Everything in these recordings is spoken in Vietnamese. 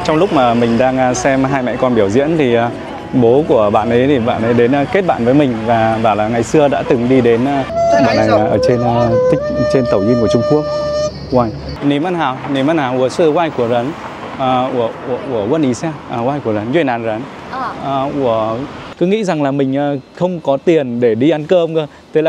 Trong lúc mà mình đang xem hai mẹ con biểu diễn thì bố của bạn ấy đến kết bạn với mình và bảo là ngày xưa đã từng đi đến bạn này ở trên Tẩu Yin của Trung Quốc. Wow. 你们好，你们好，我是外国人，我问一下外国人，越南人，我cứ nghĩ rằng là mình không có tiền để đi ăn cơm cơ, thế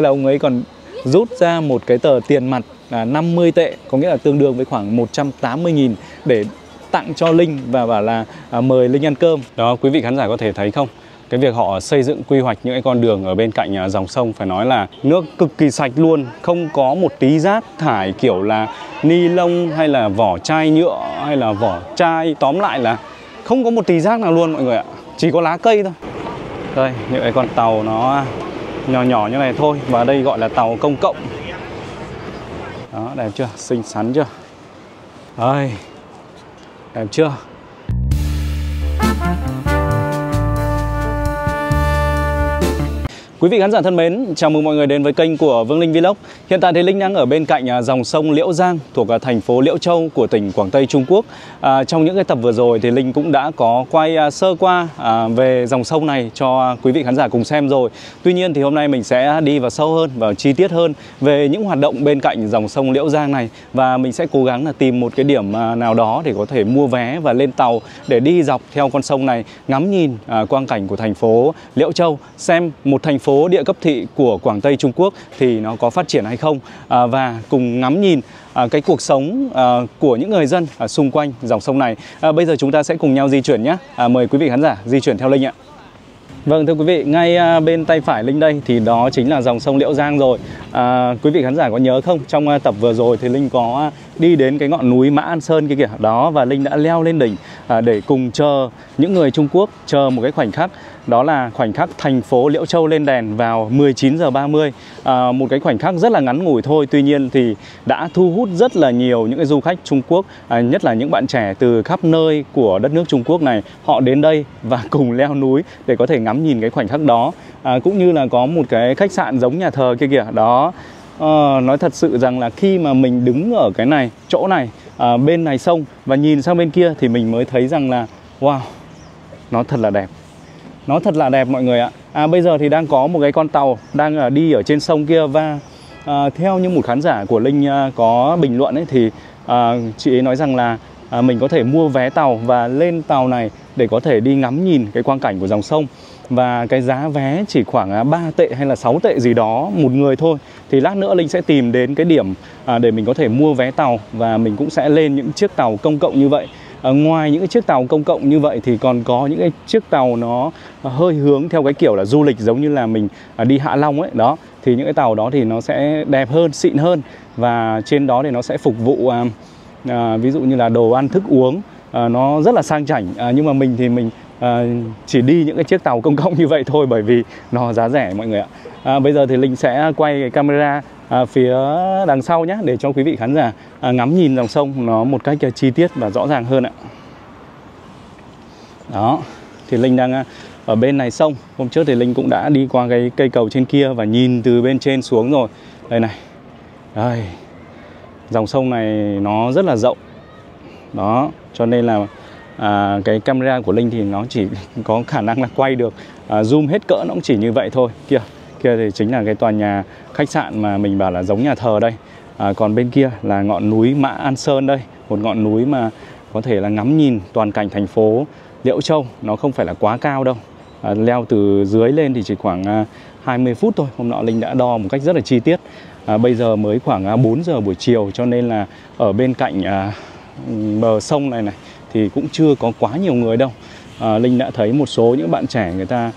là ông ấy còn rút ra một cái tờ tiền mặt 50 tệ, có nghĩa là tương đương với khoảng 180.000 để tặng cho Linh và bảo là mời Linh ăn cơm. Đó, quý vị khán giả có thể thấy không? Cái việc họ xây dựng quy hoạch những cái con đường ở bên cạnh dòng sông phải nói là nước cực kỳ sạch luôn, không có một tí rác thải kiểu là ni lông hay là vỏ chai nhựa hay là vỏ chai, tóm lại là không có một tí rác nào luôn mọi người ạ, chỉ có lá cây thôi. Đây, những cái con tàu nó nhỏ nhỏ như này thôi, và đây gọi là tàu công cộng. Đó, đẹp chưa? Xinh xắn chưa? Đây, đẹp chưa? Quý vị khán giả thân mến, chào mừng mọi người đến với kênh của Vương Linh Vlog. Hiện tại thì Linh đang ở bên cạnh dòng sông Liễu Giang thuộc thành phố Liễu Châu của tỉnh Quảng Tây Trung Quốc. Trong những cái tập vừa rồi thì Linh cũng đã có quay sơ qua về dòng sông này cho quý vị khán giả cùng xem rồi. Tuy nhiên thì hôm nay mình sẽ đi vào sâu hơn và chi tiết hơn về những hoạt động bên cạnh dòng sông Liễu Giang này. Và mình sẽ cố gắng là tìm một cái điểm nào đó để có thể mua vé và lên tàu để đi dọc theo con sông này, ngắm nhìn quang cảnh của thành phố Liễu Châu, xem một thành phố địa cấp thị của Quảng Tây Trung Quốc thì nó có phát triển hay không, và cùng ngắm nhìn cái cuộc sống của những người dân xung quanh dòng sông này. Bây giờ chúng ta sẽ cùng nhau di chuyển nhé. Mời quý vị khán giả di chuyển theo Linh ạ. Vâng, thưa quý vị, ngay bên tay phải Linh đây thì đó chính là dòng sông Liễu Giang rồi. Quý vị khán giả có nhớ không? Trong tập vừa rồi thì Linh có đi đến cái ngọn núi Mã An Sơn kia kìa. Đó, và Linh đã leo lên đỉnh để cùng chờ những người Trung Quốc, chờ một cái khoảnh khắc. Đó là khoảnh khắc thành phố Liễu Châu lên đèn vào 19 giờ 30. Một cái khoảnh khắc rất là ngắn ngủi thôi, tuy nhiên thì đã thu hút rất là nhiều những cái du khách Trung Quốc, nhất là những bạn trẻ từ khắp nơi của đất nước Trung Quốc này. Họ đến đây và cùng leo núi để có thể ngắm nhìn cái khoảnh khắc đó. Cũng như là có một cái khách sạn giống nhà thờ kia kìa. Đó, nói thật sự rằng là khi mà mình đứng ở cái này, chỗ này, bên này sông và nhìn sang bên kia thì mình mới thấy rằng là wow, nó thật là đẹp. Nó thật là đẹp mọi người ạ. Bây giờ thì đang có một cái con tàu đang đi ở trên sông kia. Và theo như một khán giả của Linh có bình luận ấy, thì chị ấy nói rằng là mình có thể mua vé tàu và lên tàu này để có thể đi ngắm nhìn cái quang cảnh của dòng sông. Và cái giá vé chỉ khoảng 3 tệ hay là 6 tệ gì đó một người thôi. Thì lát nữa Linh sẽ tìm đến cái điểm để mình có thể mua vé tàu, và mình cũng sẽ lên những chiếc tàu công cộng như vậy. Ngoài những cái chiếc tàu công cộng như vậy thì còn có những cái chiếc tàu nó hơi hướng theo cái kiểu là du lịch, giống như là mình đi Hạ Long ấy. Đó, thì những cái tàu đó thì nó sẽ đẹp hơn, xịn hơn, và trên đó thì nó sẽ phục vụ ví dụ như là đồ ăn thức uống, nó rất là sang chảnh. Nhưng mà mình thì mình chỉ đi những cái chiếc tàu công cộng như vậy thôi, bởi vì nó giá rẻ mọi người ạ. Bây giờ thì Linh sẽ quay cái camera phía đằng sau nhé, để cho quý vị khán giả ngắm nhìn dòng sông nó một cách chi tiết và rõ ràng hơn ạ. Đó, thì Linh đang ở bên này sông. Hôm trước thì Linh cũng đã đi qua cái cây cầu trên kia và nhìn từ bên trên xuống rồi. Đây này. Đây. Dòng sông này nó rất là rộng. Đó, cho nên là cái camera của Linh thì nó chỉ có khả năng là quay được, zoom hết cỡ nó cũng chỉ như vậy thôi. Kia thì chính là cái tòa nhà khách sạn mà mình bảo là giống nhà thờ đây. Còn bên kia là ngọn núi Mã An Sơn đây, một ngọn núi mà có thể là ngắm nhìn toàn cảnh thành phố Liễu Châu. Nó không phải là quá cao đâu, leo từ dưới lên thì chỉ khoảng 20 phút thôi. Hôm nọ Linh đã đo một cách rất là chi tiết. Bây giờ mới khoảng 4 giờ buổi chiều, cho nên là ở bên cạnh bờ sông này thì cũng chưa có quá nhiều người đâu. Linh đã thấy một số những bạn trẻ người ta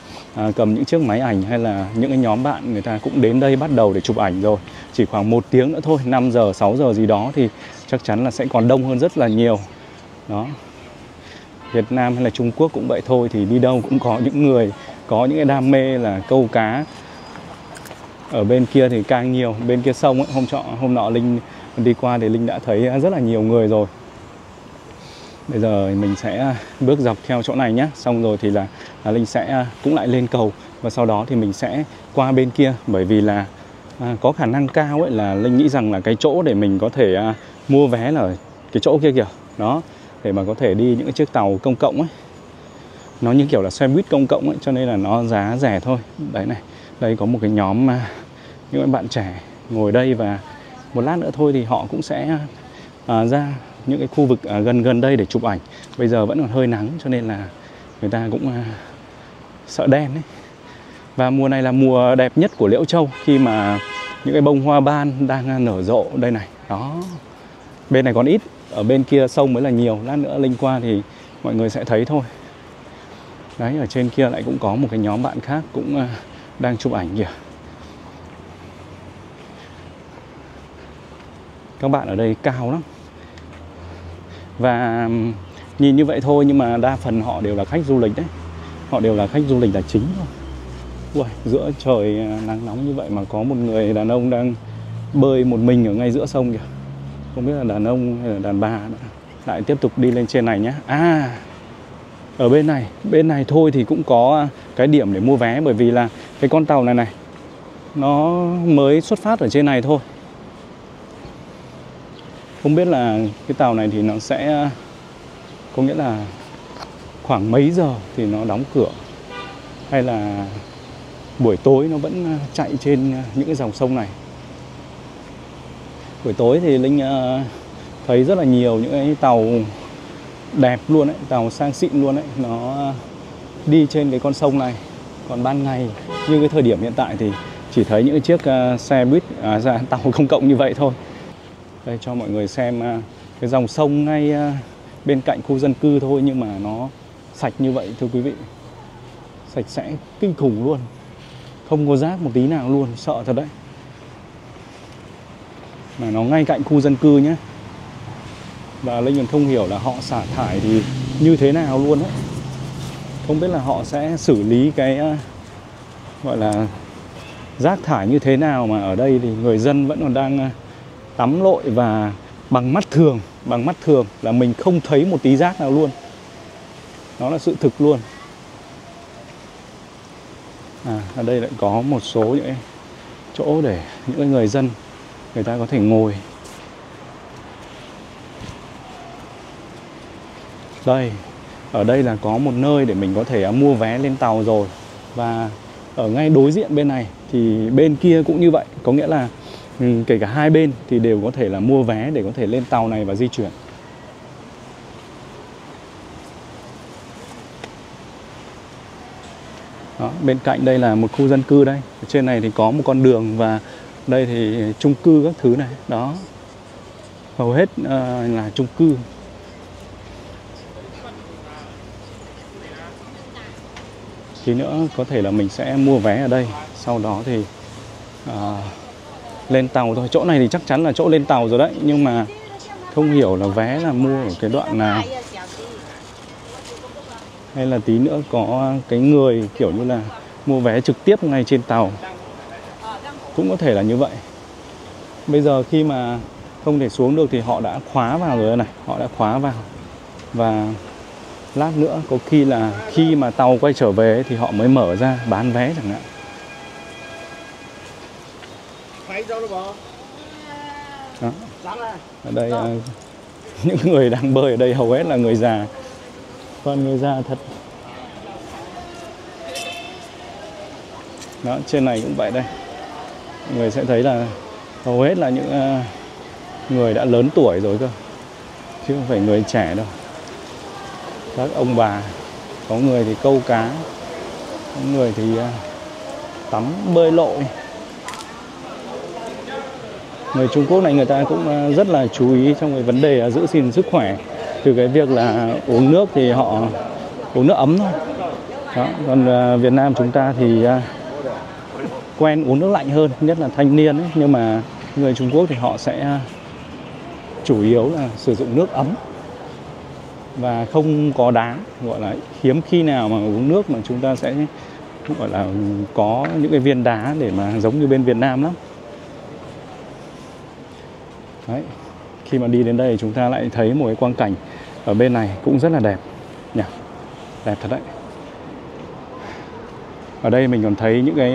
cầm những chiếc máy ảnh, hay là những cái nhóm bạn người ta cũng đến đây bắt đầu để chụp ảnh rồi. Chỉ khoảng 1 tiếng nữa thôi, 5 giờ, 6 giờ gì đó thì chắc chắn là sẽ còn đông hơn rất là nhiều. Đó, Việt Nam hay là Trung Quốc cũng vậy thôi, thì đi đâu cũng có những người có những cái đam mê là câu cá. Ở bên kia thì càng nhiều, bên kia sông ấy, hôm nọ Linh đi qua thì Linh đã thấy rất là nhiều người rồi. Bây giờ mình sẽ bước dọc theo chỗ này nhé. Xong rồi thì là Linh sẽ cũng lại lên cầu, và sau đó thì mình sẽ qua bên kia. Bởi vì là có khả năng cao ấy là Linh nghĩ rằng là cái chỗ để mình có thể mua vé là cái chỗ kia kìa. Đó, để mà có thể đi những cái chiếc tàu công cộng ấy. Nó như kiểu là xe buýt công cộng ấy, cho nên là nó giá rẻ thôi. Đấy này, đây có một cái nhóm những bạn trẻ ngồi đây, và một lát nữa thôi thì họ cũng sẽ ra những cái khu vực gần gần đây để chụp ảnh. Bây giờ vẫn còn hơi nắng cho nên là người ta cũng sợ đen ấy. Và mùa này là mùa đẹp nhất của Liễu Châu, khi mà những cái bông hoa ban đang nở rộ đây này. Đó, bên này còn ít, ở bên kia sông mới là nhiều. Lát nữa Linh qua thì mọi người sẽ thấy thôi. Đấy, ở trên kia lại cũng có một cái nhóm bạn khác cũng đang chụp ảnh kìa. Các bạn ở đây cao lắm. Và nhìn như vậy thôi nhưng mà đa phần họ đều là khách du lịch đấy. Họ đều là khách du lịch là chính thôi. Ui, giữa trời nắng nóng như vậy mà có một người đàn ông đang bơi một mình ở ngay giữa sông kìa. Không biết là đàn ông hay là đàn bà nữa. Lại tiếp tục đi lên trên này nhé. Ở bên này thôi thì cũng có cái điểm để mua vé. Bởi vì là cái con tàu này nó mới xuất phát ở trên này thôi. Không biết là cái tàu này thì nó sẽ, có nghĩa là khoảng mấy giờ thì nó đóng cửa, hay là buổi tối nó vẫn chạy trên những cái dòng sông này. Buổi tối thì Linh thấy rất là nhiều những cái tàu đẹp luôn đấy, tàu sang xịn luôn đấy, nó đi trên cái con sông này. Còn ban ngày như cái thời điểm hiện tại thì chỉ thấy những chiếc xe buýt, tàu công cộng như vậy thôi. Đây cho mọi người xem cái dòng sông ngay bên cạnh khu dân cư thôi, nhưng mà nó sạch như vậy thưa quý vị. Sạch sẽ kinh khủng luôn. Không có rác một tí nào luôn, sợ thật đấy. Mà nó ngay cạnh khu dân cư nhé. Và Linh còn không hiểu là họ xả thải thì như thế nào luôn đấy. Không biết là họ sẽ xử lý cái gọi là rác thải như thế nào, mà ở đây thì người dân vẫn còn đang tắm lội và bằng mắt thường là mình không thấy một tí rác nào luôn. Đó là sự thực luôn. Ở đây lại có một số những chỗ để những người dân người ta có thể ngồi. Đây, ở đây là có một nơi để mình có thể mua vé lên tàu rồi. Và ở ngay đối diện bên này thì bên kia cũng như vậy. Có nghĩa là kể cả hai bên thì đều có thể là mua vé để có thể lên tàu này và di chuyển. Đó, bên cạnh đây là một khu dân cư đây. Ở trên này thì có một con đường, và đây thì chung cư các thứ này. Đó, hầu hết là chung cư. Tí nữa có thể là mình sẽ mua vé ở đây, sau đó thì lên tàu thôi. Chỗ này thì chắc chắn là chỗ lên tàu rồi đấy, nhưng mà không hiểu là vé là mua ở cái đoạn nào, hay là tí nữa có cái người kiểu như là mua vé trực tiếp ngay trên tàu. Cũng có thể là như vậy. Bây giờ khi mà không thể xuống được thì họ đã khóa vào rồi này. Họ đã khóa vào. Và lát nữa có khi là khi mà tàu quay trở về thì họ mới mở ra bán vé chẳng hạn. Đó. Ở đây những người đang bơi ở đây hầu hết là người già. Con người già thật. Đó, trên này cũng vậy đây. Mọi người sẽ thấy là hầu hết là những người đã lớn tuổi rồi cơ, chứ không phải người trẻ đâu. Các ông bà, có người thì câu cá, có người thì tắm bơi lội. Người Trung Quốc này người ta cũng rất là chú ý trong cái vấn đề giữ gìn sức khỏe. Từ cái việc là uống nước thì họ uống nước ấm thôi. Đó. Còn Việt Nam chúng ta thì quen uống nước lạnh hơn, nhất là thanh niên ấy. Nhưng mà người Trung Quốc thì họ sẽ chủ yếu là sử dụng nước ấm và không có đá. Gọi là hiếm khi nào mà uống nước mà chúng ta sẽ gọi là có những cái viên đá để mà giống như bên Việt Nam lắm. Đấy. Khi mà đi đến đây chúng ta lại thấy một cái quang cảnh ở bên này cũng rất là đẹp nhỉ. Đẹp thật đấy. Ở đây mình còn thấy những cái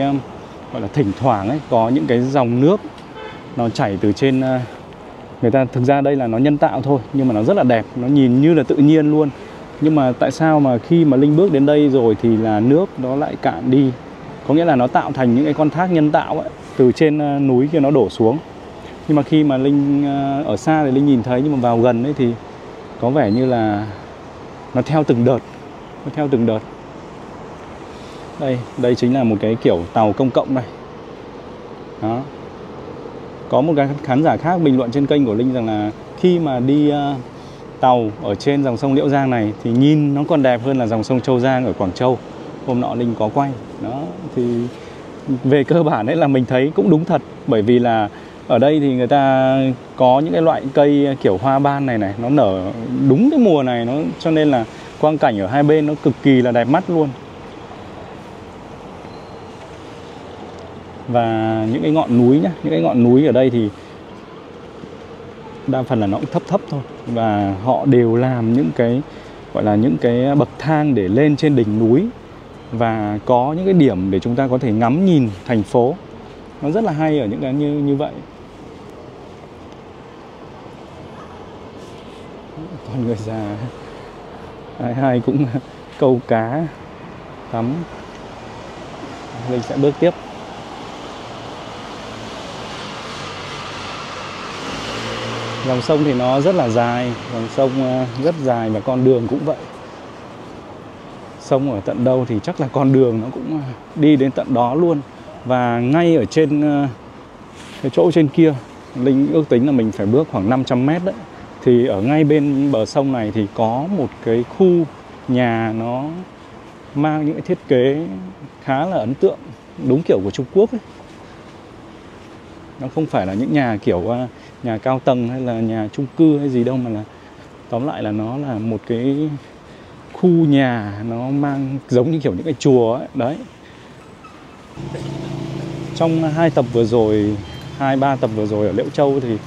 gọi là thỉnh thoảng ấy có những cái dòng nước nó chảy từ trên Người ta thực ra đây là nó nhân tạo thôi, nhưng mà nó rất là đẹp, nó nhìn như là tự nhiên luôn. Nhưng mà tại sao mà khi mà Linh bước đến đây rồi thì là nước nó lại cạn đi? Có nghĩa là nó tạo thành những cái con thác nhân tạo ấy, từ trên núi kia nó đổ xuống. Nhưng mà khi mà Linh ở xa thì Linh nhìn thấy, nhưng mà vào gần ấy thì có vẻ như là nó theo từng đợt. Nó theo từng đợt. Đây chính là một cái kiểu tàu công cộng này. Đó. Có một cái khán giả khác bình luận trên kênh của Linh rằng là khi mà đi tàu ở trên dòng sông Liễu Giang này thì nhìn nó còn đẹp hơn là dòng sông Châu Giang ở Quảng Châu. Hôm nọ Linh có quay. Đó, thì về cơ bản ấy là mình thấy cũng đúng thật. Bởi vì là ở đây thì người ta có những cái loại cây kiểu hoa ban này nó nở đúng cái mùa này, cho nên là quang cảnh ở hai bên nó cực kỳ là đẹp mắt luôn. Và những cái ngọn núi nhá, những cái ngọn núi ở đây thì đa phần là nó cũng thấp thấp thôi. Và họ đều làm những cái gọi là những cái bậc thang để lên trên đỉnh núi. Và có những cái điểm để chúng ta có thể ngắm nhìn thành phố. Nó rất là hay ở những cái như vậy. Còn người già ai cũng câu cá, tắm. Linh sẽ bước tiếp. Dòng sông thì nó rất là dài, dòng sông rất dài và con đường cũng vậy. Sông ở tận đâu thì chắc là con đường nó cũng đi đến tận đó luôn. Và ngay ở trên cái chỗ trên kia, Linh ước tính là mình phải bước khoảng 500 mét đấy. Thì ở ngay bên bờ sông này thì có một cái khu nhà nó mang những cái thiết kế khá là ấn tượng, đúng kiểu của Trung Quốc ấy. Nó không phải là những nhà kiểu nhà cao tầng hay là nhà chung cư hay gì đâu, mà là tóm lại là nó là một cái khu nhà nó mang giống như kiểu những cái chùa ấy. Đấy. Trong 2-3 tập vừa rồi ở Liễu Châu thì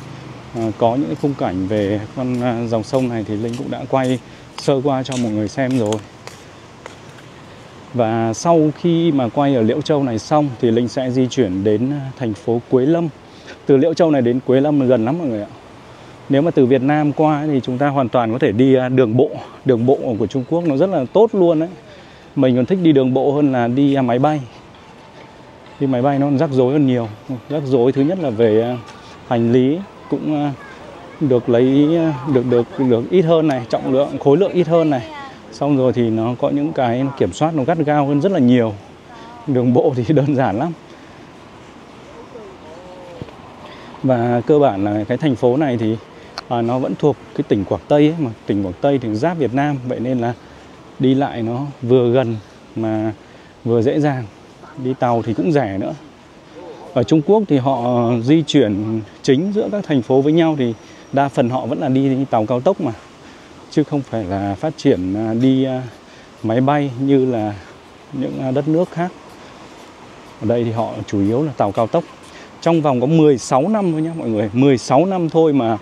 có những cái khung cảnh về con dòng sông này thì Linh cũng đã quay sơ qua cho mọi người xem rồi. Và sau khi mà quay ở Liễu Châu này xong thì Linh sẽ di chuyển đến thành phố Quế Lâm. Từ Liễu Châu này đến Quế Lâm là gần lắm mọi người ạ. Nếu mà từ Việt Nam qua thì chúng ta hoàn toàn có thể đi đường bộ. Đường bộ của Trung Quốc nó rất là tốt luôn đấy. Mình còn thích đi đường bộ hơn là đi máy bay. Đi máy bay nó còn rắc rối hơn nhiều. Rắc rối thứ nhất là về hành lý cũng được ít hơn này, trọng lượng, khối lượng ít hơn này. Xong rồi thì nó có những cái kiểm soát nó gắt gao hơn rất là nhiều. Đường bộ thì đơn giản lắm. Và cơ bản là cái thành phố này thì nó vẫn thuộc cái tỉnh Quảng Tây ấy, mà tỉnh Quảng Tây thì giáp Việt Nam, vậy nên là đi lại nó vừa gần mà vừa dễ dàng. Đi tàu thì cũng rẻ nữa. Ở Trung Quốc thì họ di chuyển chính giữa các thành phố với nhau thì đa phần họ vẫn là đi tàu cao tốc mà, chứ không phải là phát triển đi máy bay như là những đất nước khác. Ở đây thì họ chủ yếu là tàu cao tốc. Trong vòng có 16 năm thôi nhé mọi người, 16 năm thôi mà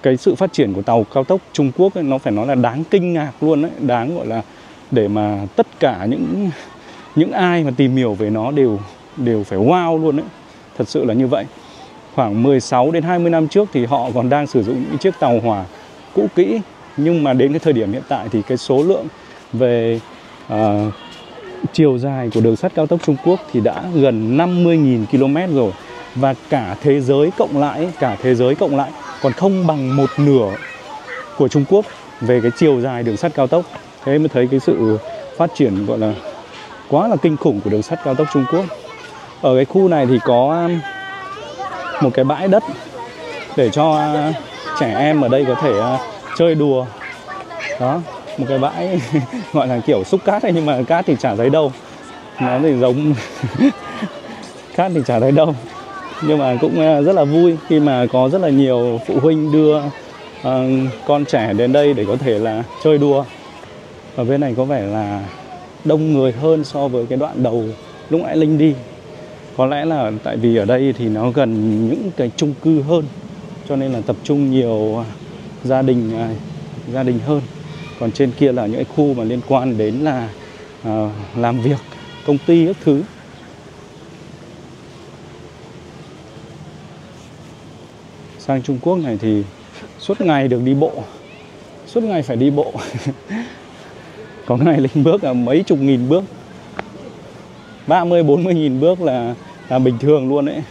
cái sự phát triển của tàu cao tốc Trung Quốc ấy, nó phải nói là đáng kinh ngạc luôn đấy, đáng gọi là để mà tất cả những ai mà tìm hiểu về nó đều phải wow luôn đấy. Thật sự là như vậy. Khoảng 16 đến 20 năm trước thì họ còn đang sử dụng những chiếc tàu hỏa cũ kỹ, nhưng mà đến cái thời điểm hiện tại thì cái số lượng về chiều dài của đường sắt cao tốc Trung Quốc thì đã gần 50.000 km rồi. Và cả thế giới cộng lại còn không bằng một nửa của Trung Quốc về cái chiều dài đường sắt cao tốc. Thế mới thấy cái sự phát triển gọi là quá là kinh khủng của đường sắt cao tốc Trung Quốc. Ở cái khu này thì có một cái bãi đất để cho trẻ em ở đây có thể chơi đùa. Đó, một cái bãi gọi là kiểu xúc cát ấy, nhưng mà cát thì chả thấy đâu. Nó thì giống cát thì chả thấy đâu. Nhưng mà cũng rất là vui khi mà có rất là nhiều phụ huynh đưa con trẻ đến đây để có thể là chơi đùa. Ở bên này có vẻ là đông người hơn so với cái đoạn đầu lúc nãy Linh đi. Có lẽ là tại vì ở đây thì nó gần những cái chung cư hơn, cho nên là tập trung nhiều gia đình hơn. Còn trên kia là những cái khu mà liên quan đến là làm việc, công ty các thứ. sang Trung Quốc này thì suốt ngày được đi bộ, suốt ngày phải đi bộ. Có ngày Linh bước là mấy chục nghìn bước, 30-40 nghìn bước là bình thường luôn đấy.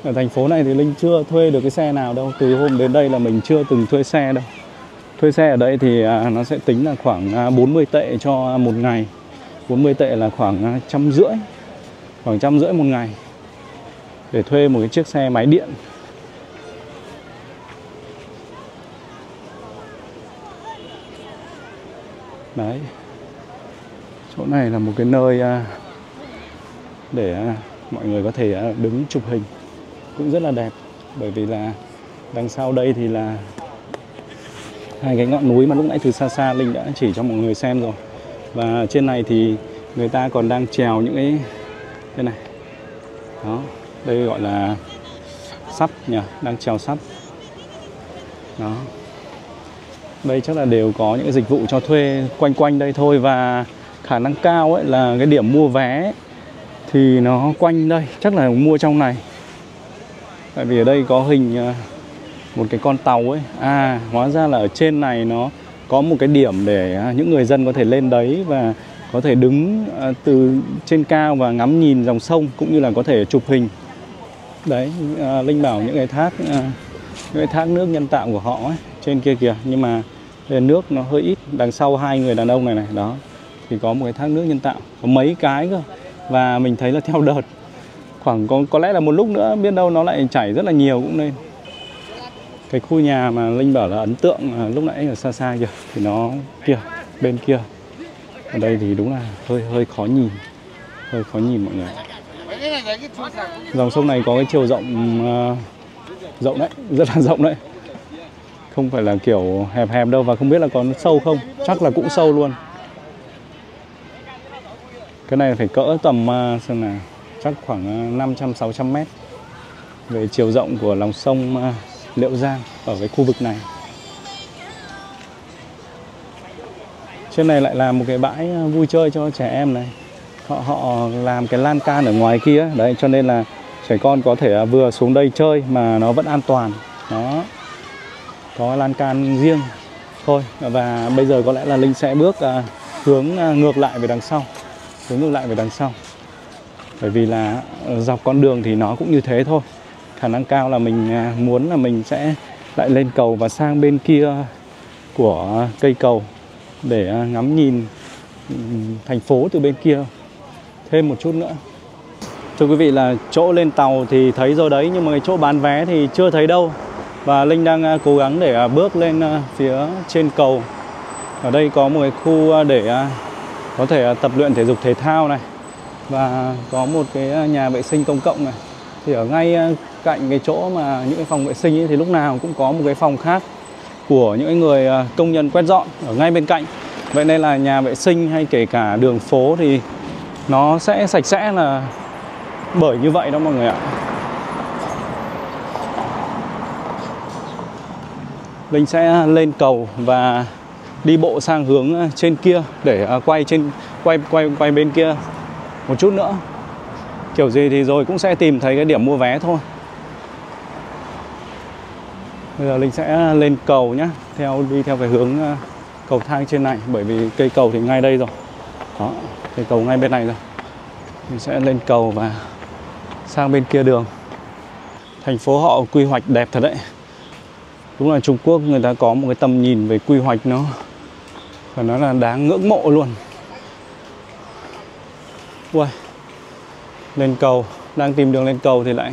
Ở thành phố này thì Linh chưa thuê được cái xe nào đâu. Từ hôm đến đây là mình chưa từng thuê xe đâu. Thuê xe ở đây thì nó sẽ tính là khoảng 40 tệ cho một ngày. 40 tệ là khoảng 150, khoảng 150 một ngày để thuê một cái chiếc xe máy điện. Đấy, chỗ này là một cái nơi để mọi người có thể đứng chụp hình, cũng rất là đẹp. Bởi vì là đằng sau đây thì là hai cái ngọn núi mà lúc nãy từ xa xa Linh đã chỉ cho mọi người xem rồi. Và trên này thì người ta còn đang trèo những cái này. Đó, đây gọi là sắp nhỉ, đang trèo sắp. Đó. Đây chắc là đều có những cái dịch vụ cho thuê quanh quanh đây thôi. Và khả năng cao ấy là cái điểm mua vé thì nó quanh đây, chắc là mua trong này. Tại vì ở đây có hình một cái con tàu ấy. Hóa ra là ở trên này nó có một cái điểm để những người dân có thể lên đấy và có thể đứng từ trên cao và ngắm nhìn dòng sông, cũng như là có thể chụp hình. Đấy, Linh bảo những cái thác nước nhân tạo của họ ấy, trên kia kìa. Nhưng mà nước nó hơi ít. Đằng sau hai người đàn ông này này, đó, thì có một cái thác nước nhân tạo, có mấy cái cơ. Và mình thấy là theo đợt, khoảng có lẽ là một lúc nữa biết đâu nó lại chảy rất là nhiều cũng nên. Cái khu nhà mà Linh bảo là ấn tượng lúc nãy ở xa xa kìa, thì nó kia, bên kia. Ở đây thì đúng là hơi khó nhìn, hơi khó nhìn mọi người. Dòng sông này có cái chiều rộng rộng đấy, rất là rộng đấy. Không phải là kiểu hẹp hẹp đâu. Và không biết là có sâu không, chắc là cũng sâu luôn. Cái này phải cỡ tầm xem nào, chắc khoảng 500-600 mét về chiều rộng của lòng sông Liễu Giang ở cái khu vực này. Trên này lại là một cái bãi vui chơi cho trẻ em này. Họ làm cái lan can ở ngoài kia đấy, cho nên là trẻ con có thể vừa xuống đây chơi mà nó vẫn an toàn. Đó, có lan can riêng thôi. Và bây giờ có lẽ là Linh sẽ bước hướng ngược lại về đằng sau, hướng ngược lại về đằng sau. Bởi vì là dọc con đường thì nó cũng như thế thôi. Khả năng cao là mình muốn là mình sẽ lại lên cầu và sang bên kia của cây cầu để ngắm nhìn thành phố từ bên kia thêm một chút nữa. Thưa quý vị, là chỗ lên tàu thì thấy rồi đấy, nhưng mà cái chỗ bán vé thì chưa thấy đâu. Và Linh đang cố gắng để bước lên phía trên cầu. Ở đây có một cái khu để có thể tập luyện thể dục thể thao này. Và có một cái nhà vệ sinh công cộng này. Thì ở ngay cạnh cái chỗ mà những cái phòng vệ sinh ấy, thì lúc nào cũng có một cái phòng khác của những người công nhân quét dọn ở ngay bên cạnh. Vậy nên là nhà vệ sinh hay kể cả đường phố thì nó sẽ sạch sẽ là bởi như vậy đó mọi người ạ. Linh sẽ lên cầu và đi bộ sang hướng trên kia để quay bên kia một chút nữa. Kiểu gì thì rồi cũng sẽ tìm thấy cái điểm mua vé thôi. Bây giờ Linh sẽ lên cầu nhé, đi theo cái hướng cầu thang trên này. Bởi vì cây cầu thì ngay đây rồi. Đó, cây cầu ngay bên này rồi. Mình sẽ lên cầu và sang bên kia đường. Thành phố họ quy hoạch đẹp thật đấy. Đúng là Trung Quốc người ta có một cái tầm nhìn về quy hoạch nó phải nói là đáng ngưỡng mộ luôn. Ui, lên cầu, đang tìm đường lên cầu thì lại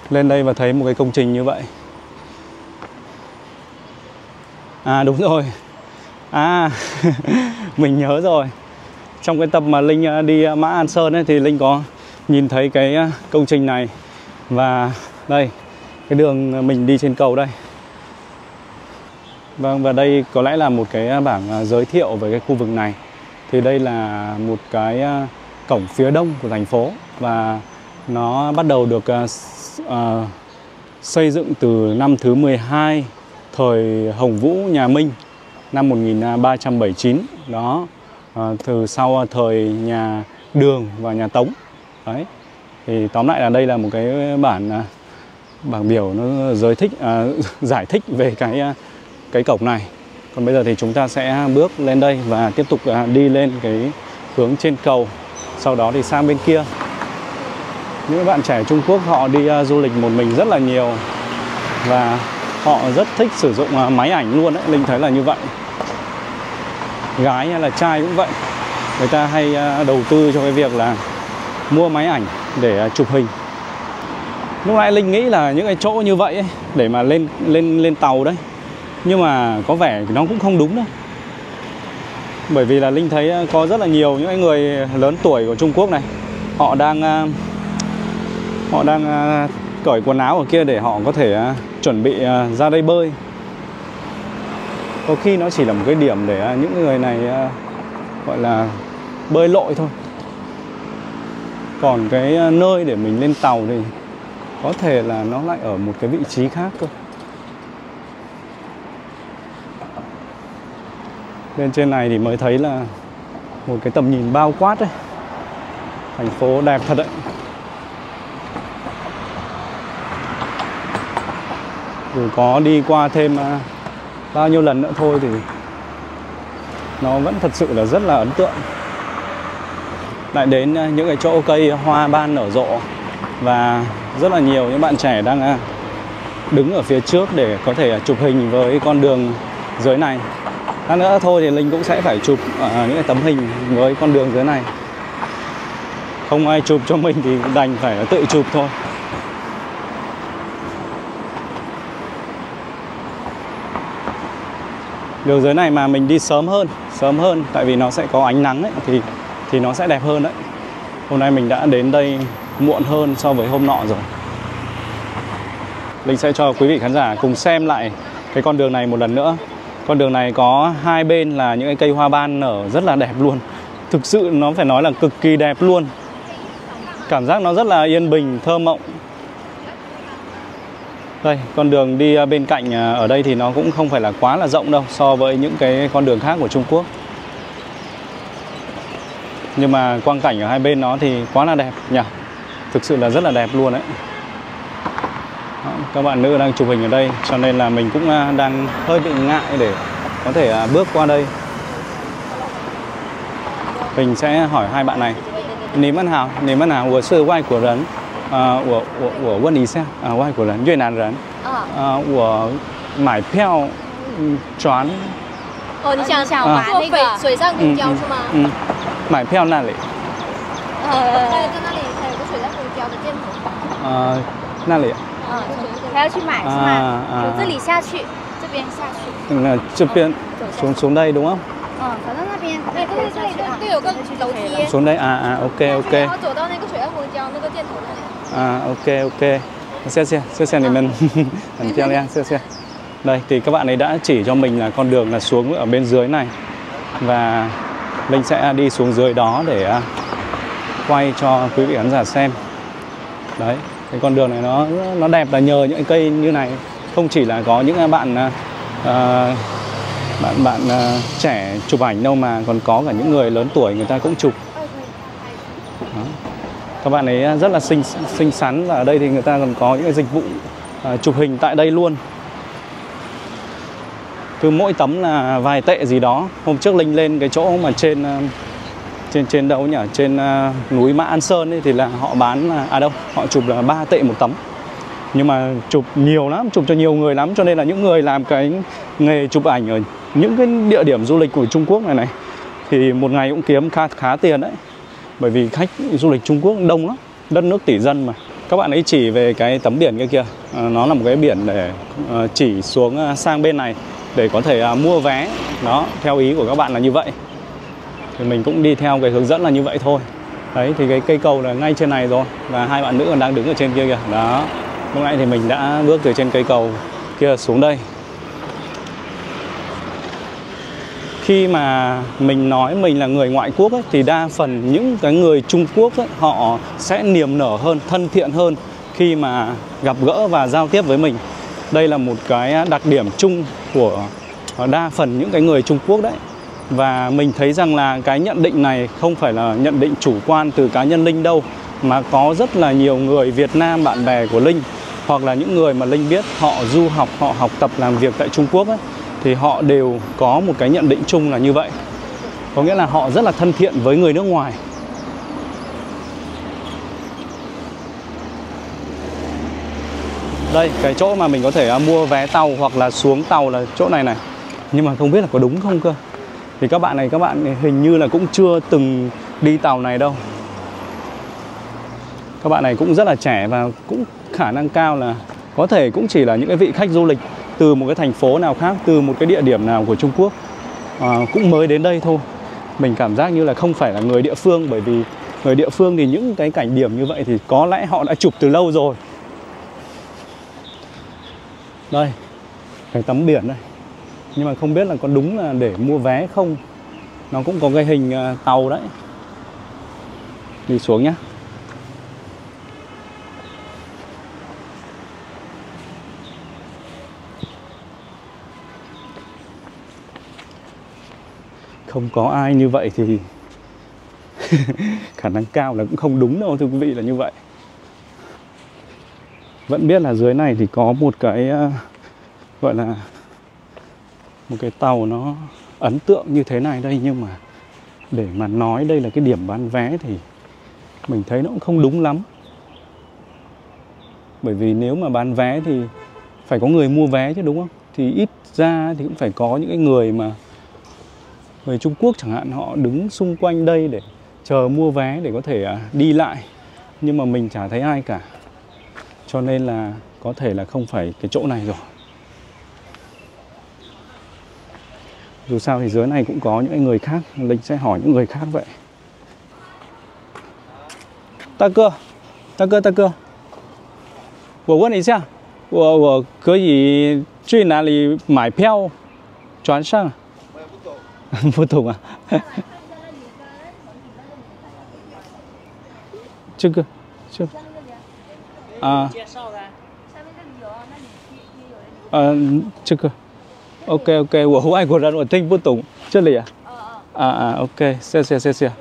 lên đây và thấy một cái công trình như vậy. Đúng rồi. Mình nhớ rồi. Trong cái tập mà Linh đi Mã An Sơn ấy, thì Linh có nhìn thấy cái công trình này. Và đây, cái đường mình đi trên cầu đây. Vâng, và đây có lẽ là một cái bảng giới thiệu về cái khu vực này. Thì đây là một cái cổng phía đông của thành phố. Và nó bắt đầu được xây dựng từ năm thứ 12 thời Hồng Vũ nhà Minh, năm 1379. Đó, từ sau thời nhà Đường và nhà Tống. Đấy. Thì tóm lại là đây là một cái bảng biểu nó giải thích về cái cổng này. Còn bây giờ thì chúng ta sẽ bước lên đây và tiếp tục đi lên cái hướng trên cầu. Sau đó thì sang bên kia. Những bạn trẻ Trung Quốc họ đi du lịch một mình rất là nhiều. Và họ rất thích sử dụng máy ảnh luôn đấy, Linh thấy là như vậy. Gái hay là trai cũng vậy. Người ta hay đầu tư cho cái việc là mua máy ảnh để chụp hình. Lúc nãy Linh nghĩ là những cái chỗ như vậy ấy, để mà lên tàu đấy. Nhưng mà có vẻ nó cũng không đúng đâu. Bởi vì là Linh thấy có rất là nhiều những người lớn tuổi của Trung Quốc này, họ đang cởi quần áo ở kia để họ có thể chuẩn bị ra đây bơi. Có khi nó chỉ là một cái điểm để những người này gọi là bơi lội thôi. Còn cái nơi để mình lên tàu thì có thể là nó lại ở một cái vị trí khác cơ. Lên trên này thì mới thấy là một cái tầm nhìn bao quát đấy. Thành phố đẹp thật đấy. Dù có đi qua thêm bao nhiêu lần nữa thôi thì nó vẫn thật sự là rất là ấn tượng. Lại đến những cái chỗ cây hoa ban nở rộ. Và rất là nhiều những bạn trẻ đang đứng ở phía trước để có thể chụp hình với con đường dưới này. Lát nữa thôi thì Linh cũng sẽ phải chụp những cái tấm hình với con đường dưới này. Không ai chụp cho mình thì đành phải tự chụp thôi. Đường dưới này mà mình đi sớm hơn tại vì nó sẽ có ánh nắng ấy, thì nó sẽ đẹp hơn đấy. Hôm nay mình đã đến đây muộn hơn so với hôm nọ rồi. Linh sẽ cho quý vị khán giả cùng xem lại cái con đường này một lần nữa. Con đường này có hai bên là những cái cây hoa ban nở rất là đẹp luôn. Thực sự nó phải nói là cực kỳ đẹp luôn. Cảm giác nó rất là yên bình, thơ mộng. Đây, con đường đi bên cạnh ở đây thì nó cũng không phải là quá là rộng đâu so với những cái con đường khác của Trung Quốc. Nhưng mà quang cảnh ở hai bên nó thì quá là đẹp nhỉ. Thực sự là rất là đẹp luôn đấy. Đó, các bạn nữ đang chụp hình ở đây, cho nên là mình cũng đang hơi bị ngại để có thể bước qua đây. Mình sẽ hỏi hai bạn này. Nǐm ân hào, wo shi外国人，我问一下外国人，越南人，我买票转。哦，你想玩那个水上公交是吗？买票那里。在那里还有个水上公交的箭头。那里。还要去买是吗？从这里下去，这边下去。这边xuống đây đúng không? 走到那边，对，有个楼梯。xuống đây OK。然后走到那个水上公交那个箭头那里。OK。谢谢你们，很漂亮，谢谢。Đây thì các bạn ấy đã chỉ cho mình là con đường là xuống ở bên dưới này. Và Linh sẽ đi xuống dưới đó để quay cho quý vị khán giả xem. Đấy, cái con đường này nó đẹp là nhờ những cây như này. Không chỉ là có những bạn trẻ chụp ảnh đâu mà còn có cả những người lớn tuổi người ta cũng chụp. Đó. Các bạn ấy rất là xinh xắn và ở đây thì người ta còn có những cái dịch vụ chụp hình tại đây luôn. Cứ mỗi tấm là vài tệ gì đó. Hôm trước Linh lên cái chỗ mà trên đâu nhỉ? Trên núi Mã An Sơn ấy, thì là họ bán họ chụp là 3 tệ một tấm. Nhưng mà chụp nhiều lắm, chụp cho nhiều người lắm, cho nên là những người làm cái nghề chụp ảnh ở những cái địa điểm du lịch của Trung Quốc này thì một ngày cũng kiếm khá tiền đấy. Bởi vì khách du lịch Trung Quốc đông lắm, đất nước tỷ dân mà. Các bạn ấy chỉ về cái tấm biển kia kìa, nó là một cái biển để chỉ xuống sang bên này để có thể mua vé. Đó, theo ý của các bạn là như vậy. Thì mình cũng đi theo cái hướng dẫn là như vậy thôi. Đấy, thì cái cây cầu là ngay trên này rồi. Và hai bạn nữ còn đang đứng ở trên kia kìa. Đó, lúc nãy thì mình đã bước từ trên cây cầu kia xuống đây. Khi mà mình nói mình là người ngoại quốc ấy, thì đa phần những cái người Trung Quốc ấy, họ sẽ niềm nở hơn, thân thiện hơn khi mà gặp gỡ và giao tiếp với mình. Đây là một cái đặc điểm chung của đa phần những cái người Trung Quốc đấy. Và mình thấy rằng là cái nhận định này không phải là nhận định chủ quan từ cá nhân Linh đâu, mà có rất là nhiều người Việt Nam bạn bè của Linh, hoặc là những người mà Linh biết họ du học, họ học tập làm việc tại Trung Quốc ấy, thì họ đều có một cái nhận định chung là như vậy. Có nghĩa là họ rất là thân thiện với người nước ngoài. Đây, cái chỗ mà mình có thể mua vé tàu hoặc là xuống tàu là chỗ này này. Nhưng mà không biết là có đúng không cơ. Thì các bạn hình như là cũng chưa từng đi tàu này đâu. Các bạn này cũng rất là trẻ và cũng khả năng cao là có thể cũng chỉ là những cái vị khách du lịch từ một cái thành phố nào khác, từ một cái địa điểm nào của Trung Quốc, cũng mới đến đây thôi. Mình cảm giác như là không phải là người địa phương, bởi vì người địa phương thì những cái cảnh điểm như vậy thì có lẽ họ đã chụp từ lâu rồi. Đây, cái tấm biển đây. Nhưng mà không biết là có đúng là để mua vé không. Nó cũng có cái hình tàu đấy. Đi xuống nhá. Không có ai như vậy thì khả năng cao là cũng không đúng đâu thưa quý vị, là như vậy. Vẫn biết là dưới này thì có một cái gọi là một cái tàu nó ấn tượng như thế này đây, nhưng mà để mà nói đây là cái điểm bán vé thì mình thấy nó cũng không đúng lắm. Bởi vì nếu mà bán vé thì phải có người mua vé chứ, đúng không? Thì ít ra thì cũng phải có những cái người mà người Trung Quốc chẳng hạn, họ đứng xung quanh đây để chờ mua vé để có thể đi lại. Nhưng mà mình chả thấy ai cả. Cho nên là có thể là không phải cái chỗ này rồi. Dù sao thì dưới này cũng có những người khác, Linh sẽ hỏi những người khác vậy. Đại哥，我问一下，我可以去哪里买票船上？我也不懂。不懂啊？这个啊，这个 OK， 我外国人，我听不懂。这里啊，OK， 谢谢。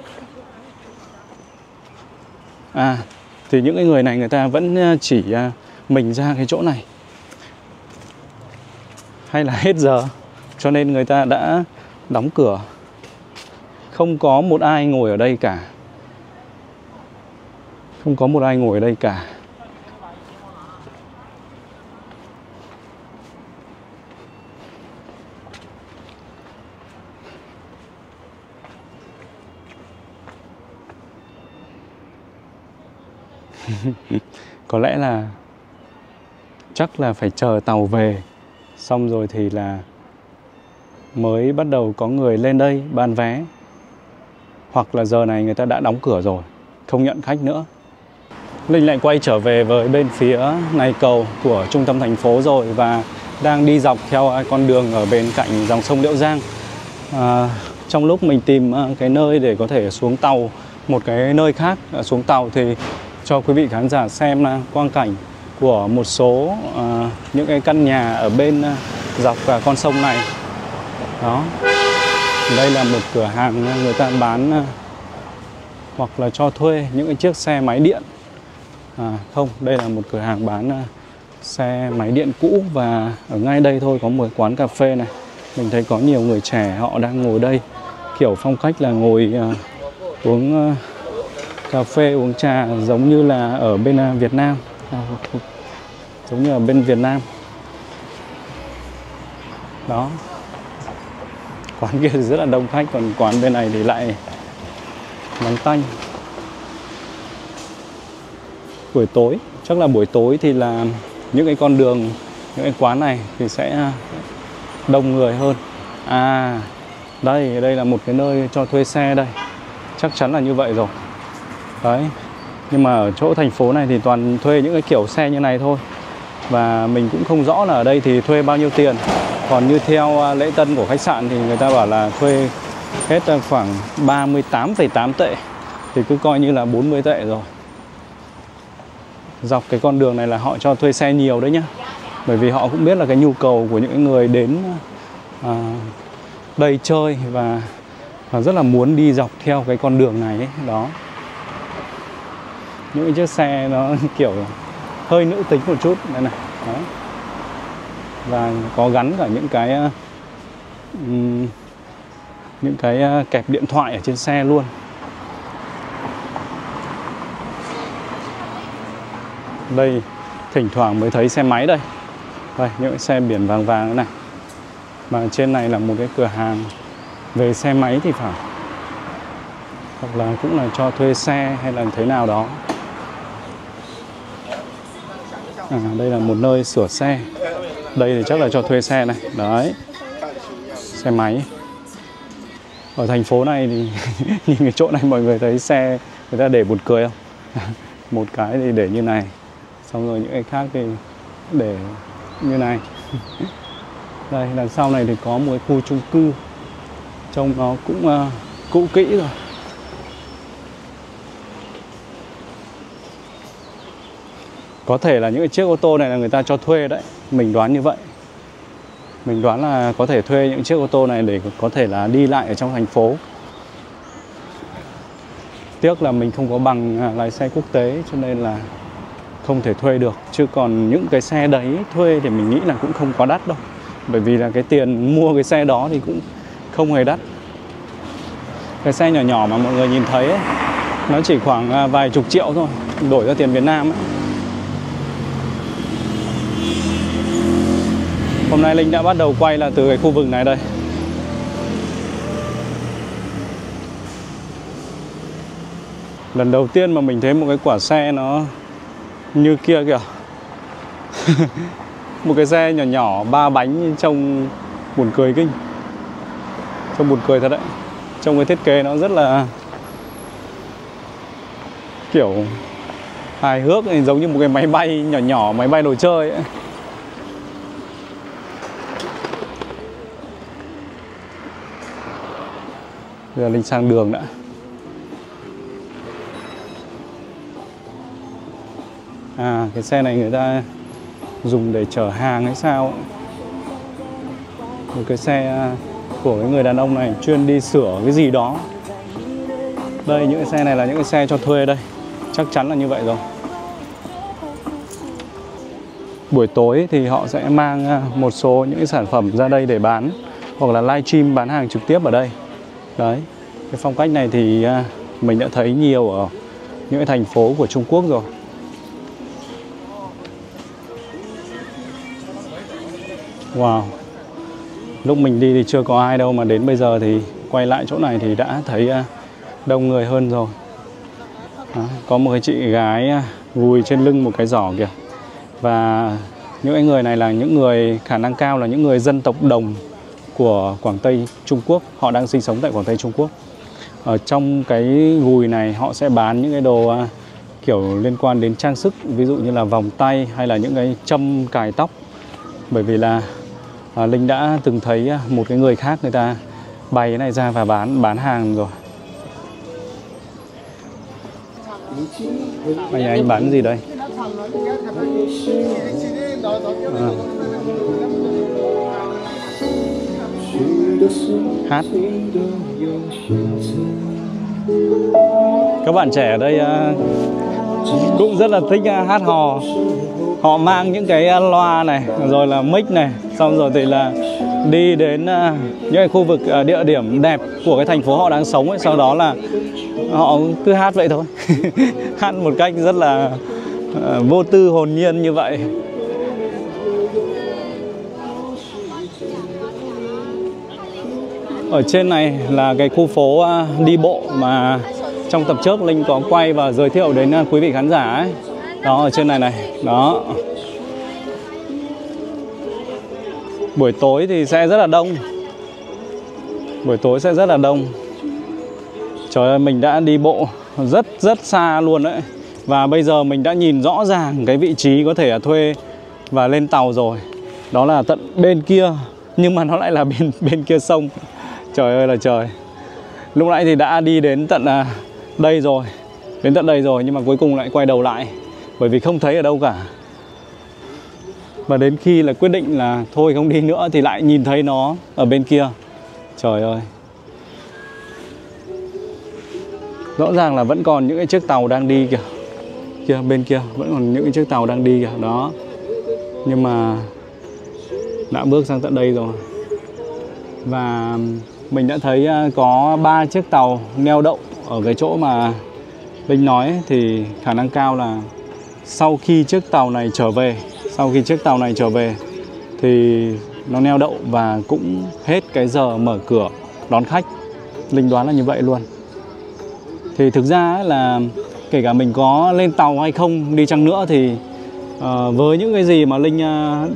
Thì những cái người này người ta vẫn chỉ mình ra cái chỗ này. Hay là hết giờ cho nên người ta đã đóng cửa. Không có một ai ngồi ở đây cả. Không có một ai ngồi ở đây cả. Có lẽ là chắc là phải chờ tàu về xong rồi thì là mới bắt đầu có người lên đây bán vé. Hoặc là giờ này người ta đã đóng cửa rồi, không nhận khách nữa. Linh lại quay trở về với bên phía này cầu của trung tâm thành phố rồi, và đang đi dọc theo con đường ở bên cạnh dòng sông Liễu Giang. Trong lúc mình tìm cái nơi để có thể xuống tàu, một cái nơi khác xuống tàu, thì cho quý vị khán giả xem quang cảnh của một số những cái căn nhà ở bên dọc con sông này. Đó. Đây là một cửa hàng người ta bán hoặc là cho thuê những cái chiếc xe máy điện. Không, đây là một cửa hàng bán xe máy điện cũ, và ở ngay đây thôi có một quán cà phê này. Mình thấy có nhiều người trẻ họ đang ngồi đây, kiểu phong cách là ngồi uống cà phê, uống trà giống như là ở bên Việt Nam. Giống như ở bên Việt Nam. Đó. Quán kia thì rất là đông khách, còn quán bên này thì lại vắng tanh. Buổi tối, chắc là buổi tối thì là những cái con đường, những cái quán này thì sẽ đông người hơn. Đây là một cái nơi cho thuê xe đây. Chắc chắn là như vậy rồi. Đấy. Nhưng mà ở chỗ thành phố này thì toàn thuê những cái kiểu xe như này thôi. Và mình cũng không rõ là ở đây thì thuê bao nhiêu tiền. Còn như theo lễ tân của khách sạn thì người ta bảo là thuê hết khoảng 38,8 tệ. Thì cứ coi như là 40 tệ rồi. Dọc cái con đường này là họ cho thuê xe nhiều đấy nhá. Bởi vì họ cũng biết là cái nhu cầu của những người đến đây chơi và rất là muốn đi dọc theo cái con đường này ấy. Đó. những cái chiếc xe nó kiểu hơi nữ tính một chút đây này. Đó. Và có gắn cả những cái kẹp điện thoại ở trên xe luôn. Đây thỉnh thoảng mới thấy xe máy đây. Đây những cái xe biển vàng vàng thế này. Mà trên này là một cái cửa hàng về xe máy thì phải, hoặc là cũng là cho thuê xe hay là thế nào đó. Đây là một nơi sửa xe. Đây thì chắc là cho thuê xe này. Đấy, xe máy. Ở thành phố này thì nhìn cái chỗ này mọi người thấy xe người ta để buồn cười không? Một cái thì để như này, xong rồi những cái khác thì để như này. Đây đằng sau này thì có một cái khu chung cư, trông nó cũng cũ kỹ rồi. Có thể là những cái chiếc ô tô này là người ta cho thuê đấy, mình đoán như vậy. Mình đoán là có thể thuê những chiếc ô tô này để có thể là đi lại ở trong thành phố. Tiếc là mình không có bằng lái xe quốc tế cho nên là không thể thuê được. Chứ còn những cái xe đấy thuê thì mình nghĩ là cũng không quá đắt đâu. Bởi vì là cái tiền mua cái xe đó thì cũng không hề đắt. Cái xe nhỏ nhỏ mà mọi người nhìn thấy ấy, nó chỉ khoảng vài chục triệu thôi, đổi ra tiền Việt Nam ấy. Hôm nay Linh đã bắt đầu quay là từ cái khu vực này đây. Lần đầu tiên mà mình thấy một cái quả xe nó như kia kìa. Một cái xe nhỏ nhỏ 3 bánh trông buồn cười kinh. Trông buồn cười thật đấy. Trông cái thiết kế nó rất là kiểu hài hước, giống như một cái máy bay nhỏ nhỏ, máy bay đồ chơi ấy. Bây giờ Linh sang đường đã. Cái xe này người ta dùng để chở hàng hay sao. Một cái xe của cái người đàn ông này chuyên đi sửa cái gì đó. Đây những cái xe này là những cái xe cho thuê đây. Chắc chắn là như vậy rồi. Buổi tối thì họ sẽ mang một số những cái sản phẩm ra đây để bán, hoặc là livestream bán hàng trực tiếp ở đây. Đấy, cái phong cách này thì mình đã thấy nhiều ở những cái thành phố của Trung Quốc rồi. Wow, lúc mình đi thì chưa có ai đâu, mà đến bây giờ thì quay lại chỗ này thì đã thấy đông người hơn rồi. Đó, có một cái chị gái vùi trên lưng một cái giỏ kìa. Và những cái người này là những người khả năng cao là những người dân tộc Đồng của Quảng Tây Trung Quốc. Họ đang sinh sống tại Quảng Tây Trung Quốc. Ở trong cái gùi này họ sẽ bán những cái đồ kiểu liên quan đến trang sức, ví dụ như là vòng tay hay là những cái châm cài tóc. Bởi vì là Linh đã từng thấy một cái người khác người ta bày cái này ra và bán hàng rồi. Anh bán gì đây? Hát. Các bạn trẻ ở đây cũng rất là thích hát hò. Họ mang những cái loa này, rồi là mic này, xong rồi thì là đi đến những cái khu vực địa điểm đẹp của cái thành phố họ đang sống ấy. Sau đó là họ cứ hát vậy thôi. Hát một cách rất là vô tư hồn nhiên như vậy. Ở trên này là cái khu phố đi bộ mà trong tập trước Linh có quay và giới thiệu đến quý vị khán giả ấy. Đó, ở trên này này. Đó. Buổi tối thì sẽ rất là đông. Buổi tối sẽ rất là đông. Trời ơi, mình đã đi bộ rất xa luôn đấy. Và bây giờ mình đã nhìn rõ ràng cái vị trí có thể thuê và lên tàu rồi. Đó là tận bên kia, nhưng mà nó lại là bên kia sông. Trời ơi là trời. Lúc nãy thì đã đi đến tận đây rồi. Đến tận đây rồi nhưng mà cuối cùng lại quay đầu lại. Bởi vì không thấy ở đâu cả. Và đến khi là quyết định là thôi không đi nữa thì lại nhìn thấy nó ở bên kia. Trời ơi. Rõ ràng là vẫn còn những cái chiếc tàu đang đi kìa. Kia bên kia vẫn còn những chiếc tàu đang đi kìa. Đó. Nhưng mà đã bước sang tận đây rồi. Và mình đã thấy có 3 chiếc tàu neo đậu ở cái chỗ mà Linh nói, thì khả năng cao là sau khi chiếc tàu này trở về thì nó neo đậu và cũng hết cái giờ mở cửa đón khách. Linh đoán là như vậy luôn. Thì thực ra ấy là kể cả mình có lên tàu hay không đi chăng nữa thì với những cái gì mà Linh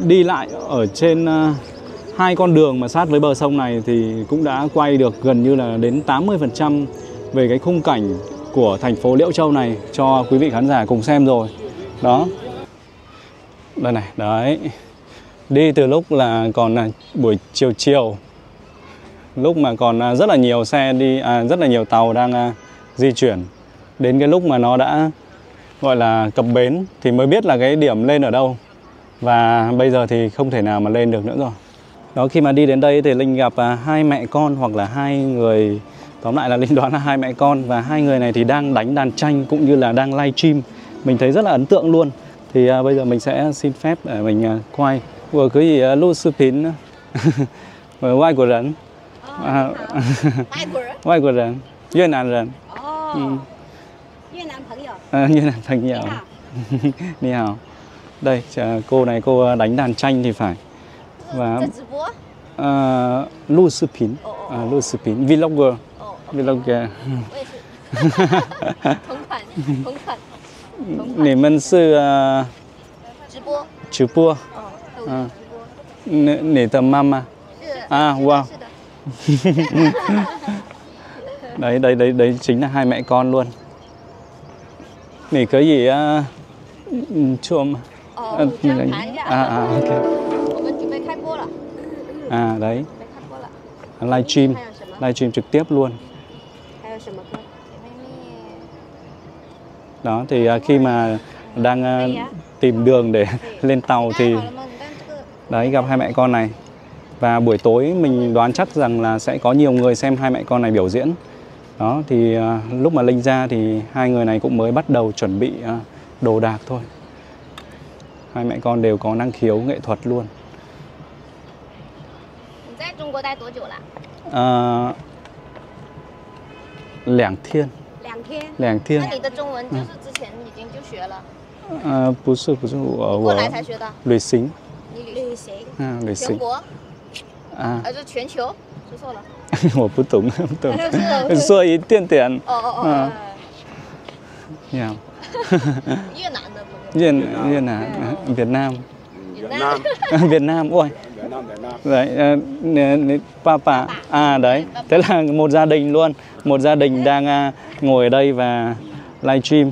đi lại ở trên 2 con đường mà sát với bờ sông này thì cũng đã quay được gần như là đến 80% về cái khung cảnh của thành phố Liễu Châu này cho quý vị khán giả cùng xem rồi. Đó. Đây này, đấy. Đi từ lúc là còn là buổi chiều, lúc mà còn rất là nhiều xe đi, rất là nhiều tàu đang di chuyển, đến cái lúc mà nó đã gọi là cập bến thì mới biết là cái điểm lên ở đâu. Và bây giờ thì không thể nào mà lên được nữa rồi. Đó, khi mà đi đến đây thì Linh gặp 2 mẹ con hoặc là 2 người, tóm lại là Linh đoán là 2 mẹ con, và 2 người này thì đang đánh đàn tranh cũng như là đang live stream. Mình thấy rất là ấn tượng luôn. Thì bây giờ mình sẽ xin phép để mình quay. Vừa cái gì lưu sư pín外国人 外国人 越南人 越南朋友 越南朋友 Ni hào. Đây, cô này cô đánh đàn tranh thì phải. Và lưu sư pín, lưu sư pín, vlogger, vlogger. 同款 你们是直播你的妈妈wow. Đấy chính là 2 mẹ con luôn. Nỉ cái gì chuông ok. Đấy. Livestream trực tiếp luôn. Đó, thì khi mà đang tìm đường để lên tàu thì đấy, gặp 2 mẹ con này. Và buổi tối mình đoán chắc rằng là sẽ có nhiều người xem 2 mẹ con này biểu diễn. Đó, thì lúc mà Linh ra thì 2 người này cũng mới bắt đầu chuẩn bị đồ đạc thôi. 2 mẹ con đều có năng khiếu nghệ thuật luôn. 2天。2天。那你的中文就是之前已经就学了？不是，我过来才学的。旅行。你旅行？旅行。全国？是全球？说错了。我不懂，说一点点。你好。越南的不是？越南，Việt Nam. Việt Nam, ôi. Đấy, papa. Đấy, thế là một gia đình luôn. Một gia đình đang ngồi ở đây và livestream.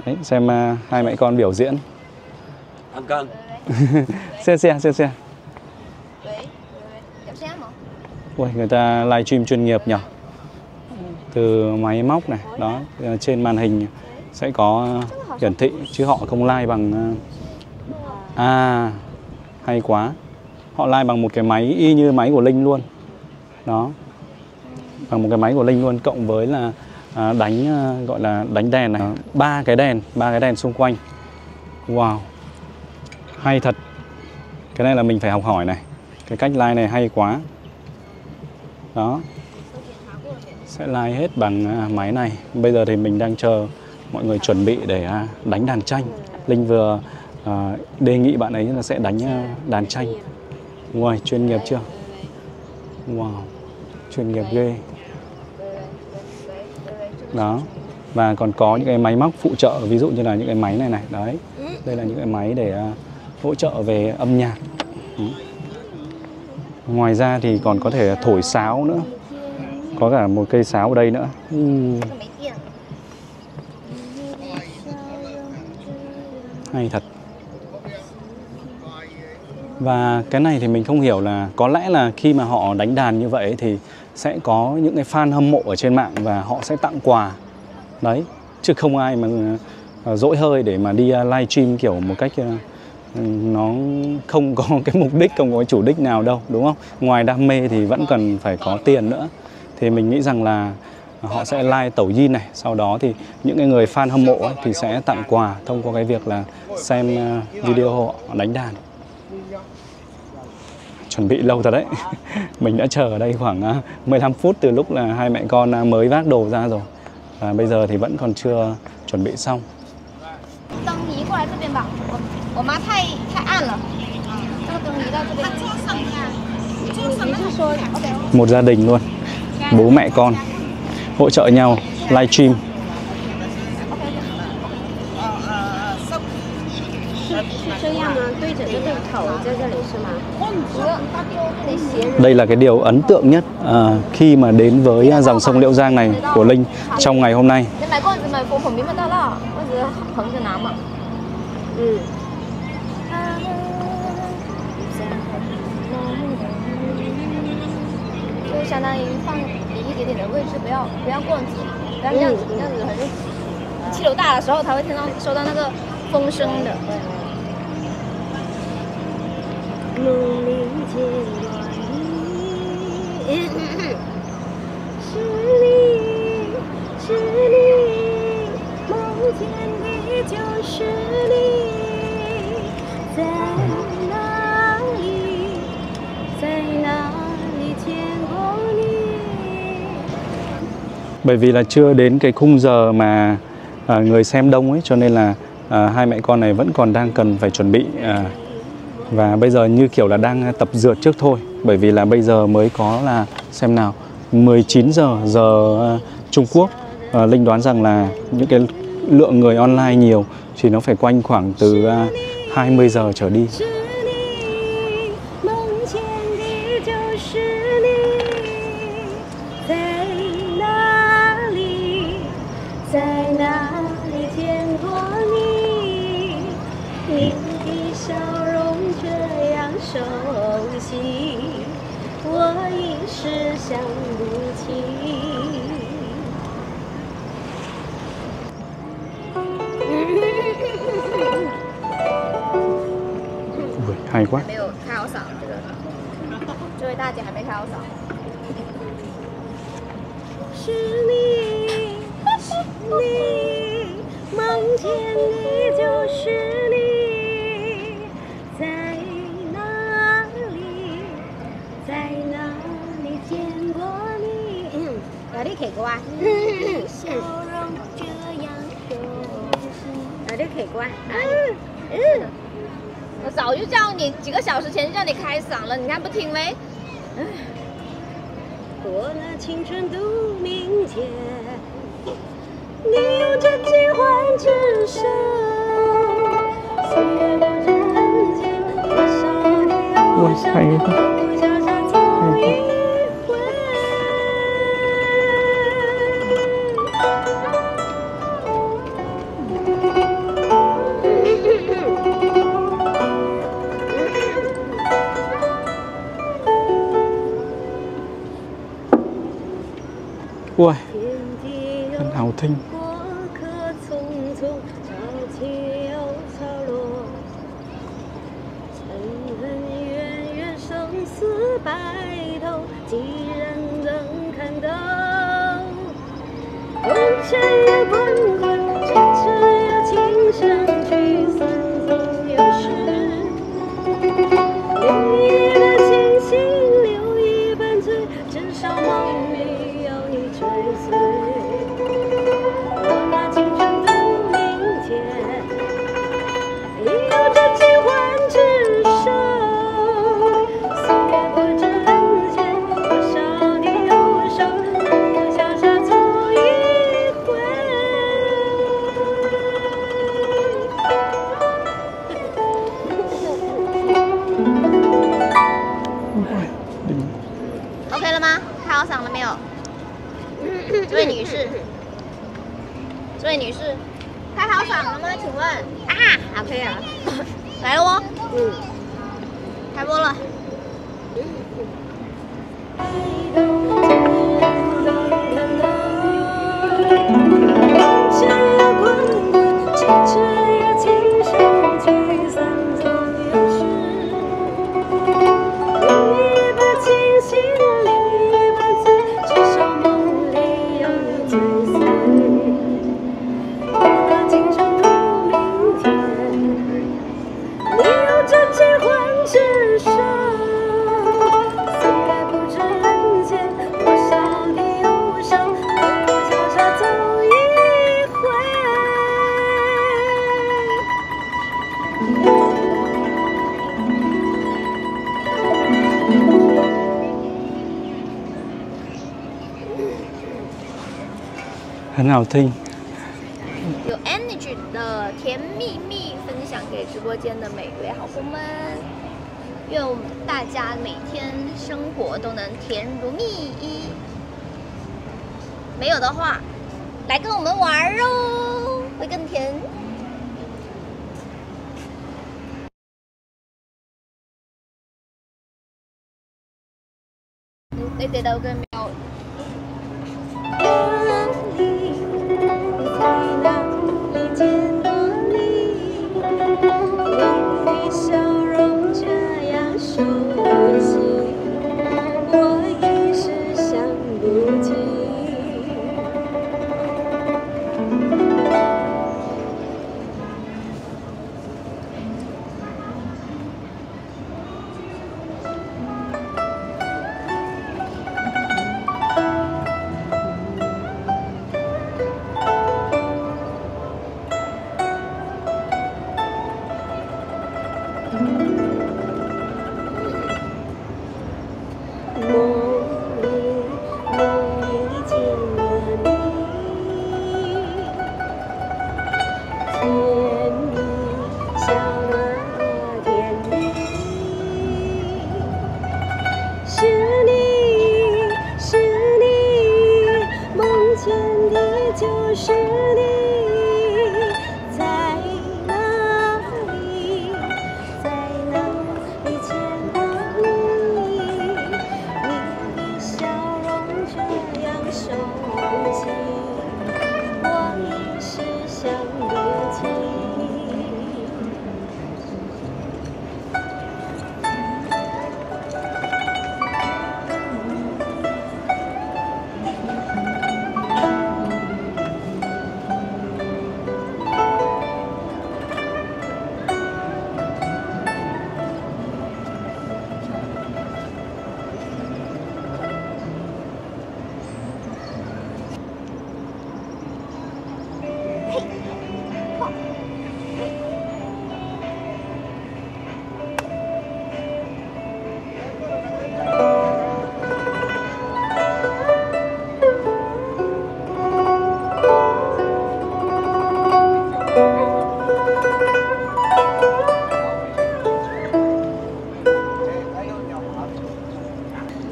Đấy, xem 2 mẹ con biểu diễn. Ăn cân. Xe. Ui, người ta livestream chuyên nghiệp nhỉ. Từ máy móc này, đó, trên màn hình sẽ có hiển thị chứ họ không live bằng hay quá. Họ live bằng một cái máy y như máy của Linh luôn. Đó. Bằng một cái máy của Linh luôn, cộng với là gọi là đánh đèn này, 3 cái đèn xung quanh. Wow. Hay thật. Cái này là mình phải học hỏi này. Cái cách live này hay quá. Đó. Sẽ live hết bằng máy này. Bây giờ thì mình đang chờ mọi người chuẩn bị để đánh đàn tranh. Linh vừa đề nghị bạn ấy là sẽ đánh đàn tranh. Wow, chuyên nghiệp chưa? Wow, chuyên nghiệp ghê. Đó. Và còn có những cái máy móc phụ trợ, ví dụ như là những cái máy này này. Đấy. Đây là những cái máy để hỗ trợ về âm nhạc. Ngoài ra thì còn có thể thổi sáo nữa. Có cả một cây sáo ở đây nữa. Hay thật. Và cái này thì mình không hiểu là có lẽ là khi mà họ đánh đàn như vậy thì sẽ có những cái fan hâm mộ ở trên mạng và họ sẽ tặng quà. Đấy, chứ không ai mà dỗi hơi để mà đi livestream kiểu một cách nó không có cái mục đích, không có cái chủ đích nào đâu, đúng không? Ngoài đam mê thì vẫn cần phải có tiền nữa. Thì mình nghĩ rằng là họ sẽ like Tẩu Yin này, sau đó thì những cái người fan hâm mộ ấy, thì sẽ tặng quà thông qua cái việc là xem video họ đánh đàn. Chuẩn bị lâu thật đấy. Mình đã chờ ở đây khoảng 15 phút từ lúc là hai mẹ con mới vác đồ ra rồi. Và bây giờ thì vẫn còn chưa chuẩn bị xong. Một gia đình luôn, bố mẹ con hỗ trợ nhau livestream. 是这样吗？对着这个头在这里是吗？ Đây là cái điều ấn tượng nhất khi mà đến với dòng sông Liễu Giang này của Linh trong ngày hôm nay. Bởi vì là chưa đến cái khung giờ mà người xem đông ấy, cho nên là hai mẹ con này vẫn còn đang cần phải chuẩn bị. Và bây giờ như kiểu là đang tập dượt trước thôi. Bởi vì là bây giờ mới có là xem nào 19 giờ Trung Quốc. Linh đoán rằng là những cái lượng người online nhiều thì nó phải quanh khoảng từ 20 giờ trở đi. Ui, hay quá.我早就叫你几个小时前就叫你开嗓了，你看不听没？过了青春度明天，你用真情换只手，岁月留着痕迹，多少的忧伤，不叫上走一回。 Ui, rất hào thinh. OK 了吗？开好嗓了没有？这位女士，这位女士，开好嗓了吗？请问啊 ，OK 啊，来了哦，开播了。很好听。有 energy 的甜蜜蜜分享给直播间的每一位好朋友们，愿我们大家每天生活都能甜如蜜。没有的话，来跟我们玩哦，会更甜。你哋到嘅沒有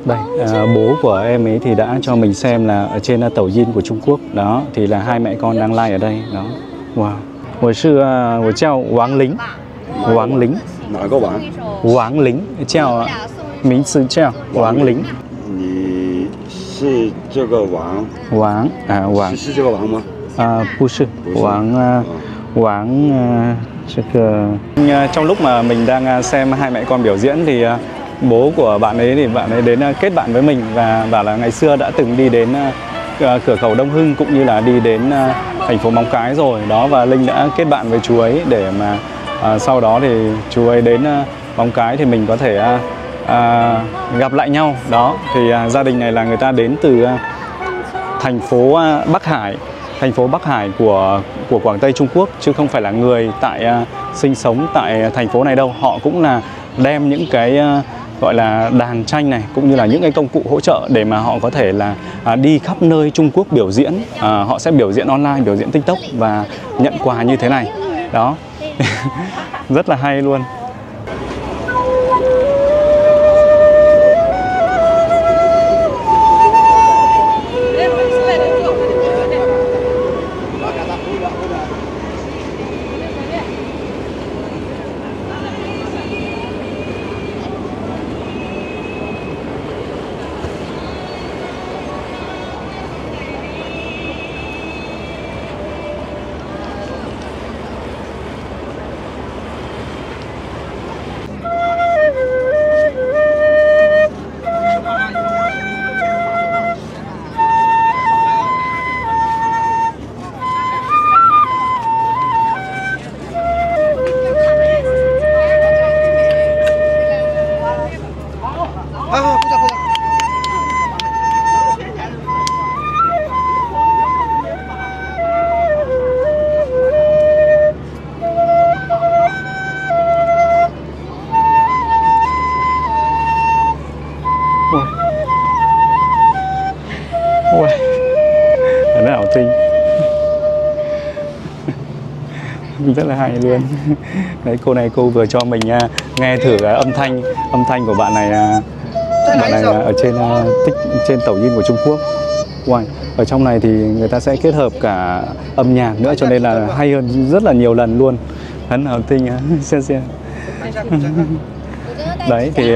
？Đây, bố của em ấy thì đã cho mình xem là ở trên Tẩu Yin của Trung Quốc. Đó, thì là hai mẹ con đang live ở đây. Đó, wow. 我叫王林，王林。哪个王？王林，叫名字叫王林。你是这个王？王王。是这个王吗？不是，王这个trong lúc mà mình đang xem hai mẹ con biểu diễn thì bố của bạn ấy thì bạn ấy đến kết bạn với mình và bảo là ngày xưa đã từng đi đến cửa khẩu Đông Hưng cũng như là đi đến thành phố Móng Cái rồi đó, và Linh đã kết bạn với chú ấy để mà sau đó thì chú ấy đến Móng Cái thì mình có thể gặp lại nhau đó. Thì gia đình này là người ta đến từ thành phố Bắc Hải của Quảng Tây Trung Quốc, chứ không phải là người sinh sống tại thành phố này đâu. Họ cũng là đem những cái gọi là đàn tranh này cũng như là những cái công cụ hỗ trợ để mà họ có thể là đi khắp nơi Trung Quốc biểu diễn. Họ sẽ biểu diễn online, biểu diễn TikTok và nhận quà như thế này đó. Rất là hay luôn. Ôi, rất là tinh. Rất là hay luôn. Đấy, cô này cô vừa cho mình nghe thử âm thanh của bạn này ở trên抖音của Trung Quốc. Wow. Ở trong này thì người ta sẽ kết hợp cả âm nhạc nữa, cho nên là hay hơn rất là nhiều lần luôn. Hân hào tinh xem. Đấy thì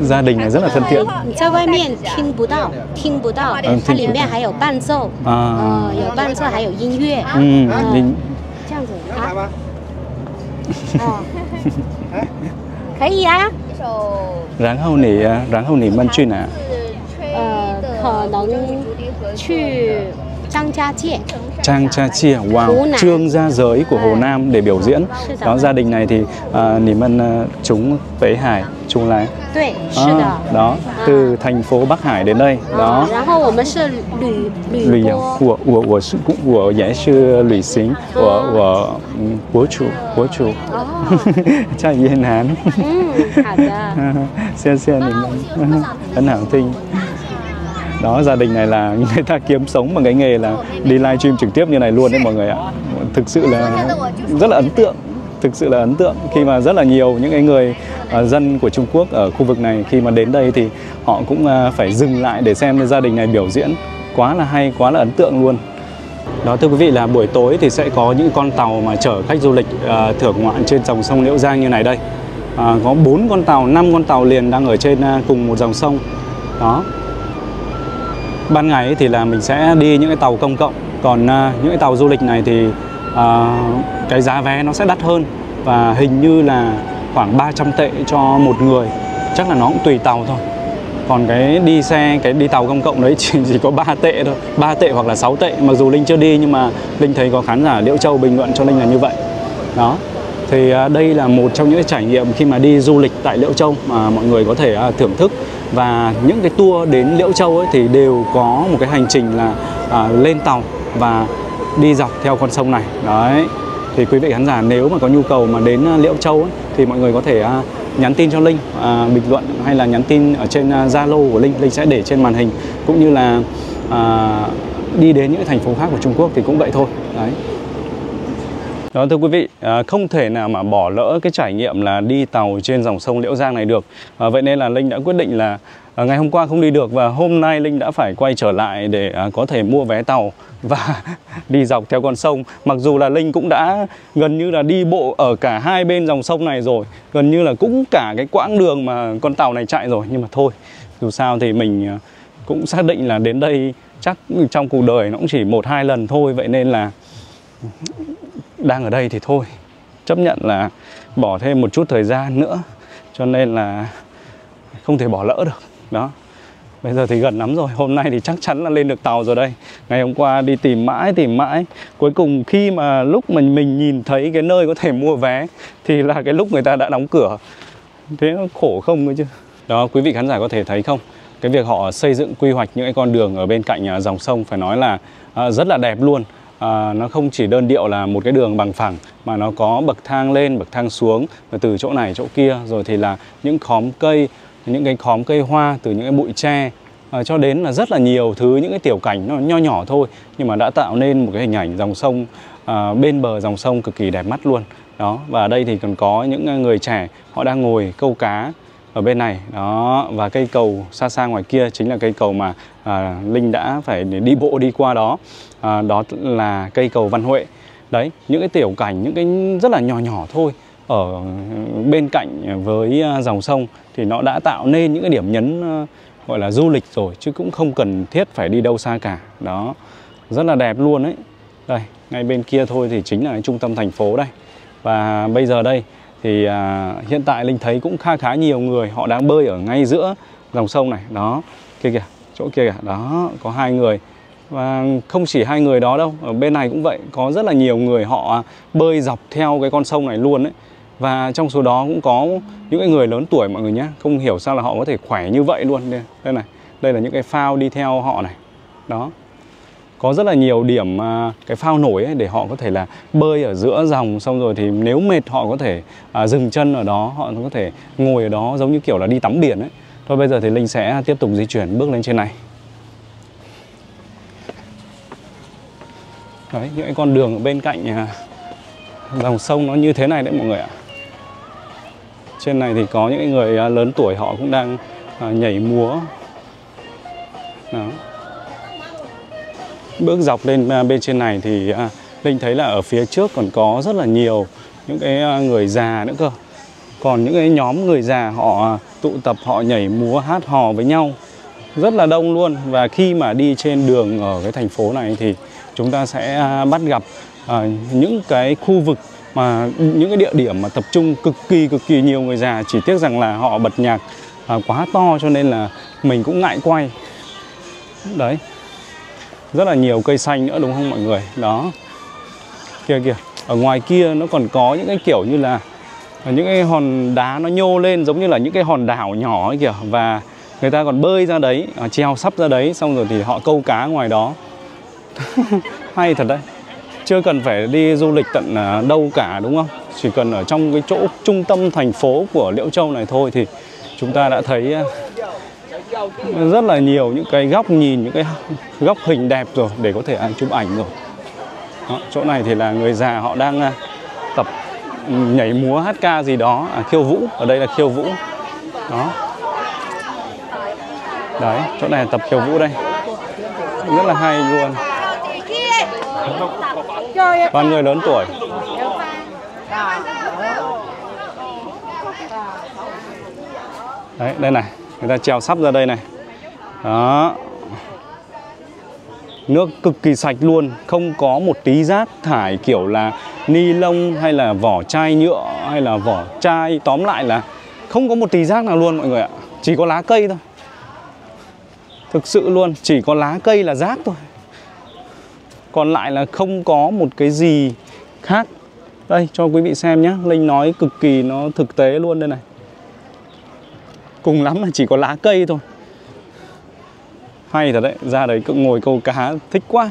gia đình này rất là thân thiện. 在外面听不到，它里面还有伴奏，有伴奏，还有音乐，这样子啊，哦，可以啊。 然后你们去哪？可能去张家界。 Trang Cha Chia, wow, Trương Gia Giới của Hồ Nam để biểu diễn. Đó, gia đình này thì chúng北海chúng来. Đó, từ thành phố Bắc Hải đến đây. Đó. 然后我们是旅播。我也是旅行，我博主。在越南。好的。谢谢你们，很好听。 Đó, gia đình này là người ta kiếm sống bằng cái nghề là đi livestream trực tiếp như này luôn đấy mọi người ạ. Thực sự là rất là ấn tượng. Thực sự là ấn tượng khi mà rất là nhiều những cái người dân của Trung Quốc ở khu vực này khi mà đến đây thì họ cũng phải dừng lại để xem gia đình này biểu diễn. Quá là hay, quá là ấn tượng luôn. Đó, thưa quý vị, là buổi tối thì sẽ có những con tàu mà chở khách du lịch thưởng ngoạn trên dòng sông Liễu Giang như này đây. Có 4 con tàu, 5 con tàu liền đang ở trên cùng một dòng sông. Đó. Ban ngày thì là mình sẽ đi những cái tàu công cộng, còn những cái tàu du lịch này thì cái giá vé nó sẽ đắt hơn, và hình như là khoảng 300 tệ cho một người, chắc là nó cũng tùy tàu thôi. Còn cái đi tàu công cộng đấy chỉ có 3 tệ thôi, 3 tệ hoặc là 6 tệ. Mặc dù Linh chưa đi nhưng mà Linh thấy có khán giả Liễu Châu bình luận cho Linh là như vậy. Đó. Thì đây là một trong những trải nghiệm khi mà đi du lịch tại Liễu Châu mà mọi người có thể thưởng thức. Và những cái tour đến Liễu Châu ấy thì đều có một cái hành trình là lên tàu và đi dọc theo con sông này. Đấy. Thì quý vị khán giả nếu mà có nhu cầu mà đến Liễu Châu ấy, thì mọi người có thể nhắn tin cho Linh, bình luận hay là nhắn tin ở trên Zalo của Linh. Linh sẽ để trên màn hình, cũng như là đi đến những thành phố khác của Trung Quốc thì cũng vậy thôi. Đấy. Đó, thưa quý vị, không thể nào mà bỏ lỡ cái trải nghiệm là đi tàu trên dòng sông Liễu Giang này được. Vậy nên là Linh đã quyết định là ngày hôm qua không đi được, và hôm nay Linh đã phải quay trở lại để có thể mua vé tàu và đi dọc theo con sông. Mặc dù là Linh cũng đã gần như là đi bộ ở cả hai bên dòng sông này rồi, gần như là cũng cả cái quãng đường mà con tàu này chạy rồi, nhưng mà thôi, dù sao thì mình cũng xác định là đến đây chắc trong cuộc đời nó cũng chỉ 1-2 lần thôi. Vậy nên là đang ở đây thì thôi, chấp nhận là bỏ thêm một chút thời gian nữa, cho nên là không thể bỏ lỡ được. Đó, bây giờ thì gần lắm rồi, hôm nay thì chắc chắn là lên được tàu rồi đây. Ngày hôm qua đi tìm mãi, cuối cùng khi mà lúc mình nhìn thấy cái nơi có thể mua vé thì là cái lúc người ta đã đóng cửa. Thế nó khổ không cơ chứ. Đó, quý vị khán giả có thể thấy không, cái việc họ xây dựng quy hoạch những cái con đường ở bên cạnh dòng sông phải nói là rất là đẹp luôn. Nó không chỉ đơn điệu là một cái đường bằng phẳng, mà nó có bậc thang lên, bậc thang xuống, và từ chỗ này chỗ kia, rồi thì là những khóm cây, những cái khóm cây hoa, từ những cái bụi tre cho đến là rất là nhiều thứ, những cái tiểu cảnh nó nho nhỏ thôi, nhưng mà đã tạo nên một cái hình ảnh dòng sông bên bờ dòng sông cực kỳ đẹp mắt luôn. Đó, và ở đây thì còn có những người trẻ họ đang ngồi câu cá ở bên này. Đó, và cây cầu xa xa ngoài kia chính là cây cầu mà Linh đã phải đi bộ đi qua đó. Đó là cây cầu Văn Huệ. Đấy, những cái tiểu cảnh, những cái rất là nhỏ nhỏ thôi ở bên cạnh với dòng sông thì nó đã tạo nên những cái điểm nhấn gọi là du lịch rồi, chứ cũng không cần thiết phải đi đâu xa cả. Đó, rất là đẹp luôn đấy. Đây, ngay bên kia thôi thì chính là cái trung tâm thành phố đây. Và bây giờ đây thì hiện tại Linh thấy cũng khá nhiều người họ đang bơi ở ngay giữa dòng sông này. Đó, kia kìa, chỗ kia kìa, đó, có 2 người. Và không chỉ 2 người đó đâu, ở bên này cũng vậy, có rất là nhiều người họ bơi dọc theo cái con sông này luôn đấy. Và trong số đó cũng có những cái người lớn tuổi mọi người nhé. Không hiểu sao là họ có thể khỏe như vậy luôn. Đây này, đây là những cái phao đi theo họ này. Đó, có rất là nhiều điểm cái phao nổi ấy, để họ có thể là bơi ở giữa dòng, xong rồi thì nếu mệt họ có thể dừng chân ở đó, họ có thể ngồi ở đó giống như kiểu là đi tắm biển ấy. Thôi bây giờ thì Linh sẽ tiếp tục di chuyển bước lên trên này. Đấy, những cái con đường ở bên cạnh Dòng sông nó như thế này đấy mọi người ạ. Trên này thì có những người lớn tuổi họ cũng đang nhảy múa. Đó. Bước dọc lên bên trên này thì Linh thấy là ở phía trước còn có rất là nhiều những cái người già nữa cơ. Còn những cái nhóm người già họ tụ tập, họ nhảy múa hát hò với nhau rất là đông luôn. Và khi mà đi trên đường ở cái thành phố này thì chúng ta sẽ bắt gặp những cái khu vực mà những cái địa điểm mà tập trung cực kỳ nhiều người già. Chỉ tiếc rằng là họ bật nhạc quá to cho nên là mình cũng ngại quay. Đấy, rất là nhiều cây xanh nữa đúng không mọi người? Đó, kia kìa, ở ngoài kia nó còn có những cái kiểu như là những cái hòn đá nó nhô lên giống như là những cái hòn đảo nhỏ ấy kìa. Và người ta còn bơi ra đấy, treo sắp ra đấy, xong rồi thì họ câu cá ngoài đó. Hay thật đấy. Chưa cần phải đi du lịch tận đâu cả đúng không? Chỉ cần ở trong cái chỗ trung tâm thành phố của Liễu Châu này thôi thì chúng ta đã thấy rất là nhiều những cái góc nhìn, những cái góc hình đẹp rồi để có thể chụp ảnh rồi. Đó, chỗ này thì là người già họ đang tập nhảy múa hát ca gì đó, khiêu vũ. Ở đây là khiêu vũ. Đó. Đấy, chỗ này là tập khiêu vũ đây. Rất là hay luôn. Toàn người lớn tuổi. Đấy, đây này, người ta trèo sắp ra đây này. Đó. Nước cực kỳ sạch luôn, không có một tí rác thải kiểu là ni lông hay là vỏ chai nhựa hay là vỏ chai. Tóm lại là không có một tí rác nào luôn mọi người ạ. Chỉ có lá cây thôi. Thực sự luôn, chỉ có lá cây là rác thôi. Còn lại là không có một cái gì khác. Đây, cho quý vị xem nhé. Linh nói cực kỳ nó thực tế luôn đây này. Cùng lắm là chỉ có lá cây thôi. Hay thật đấy, ra đấy cứ ngồi câu cá thích quá.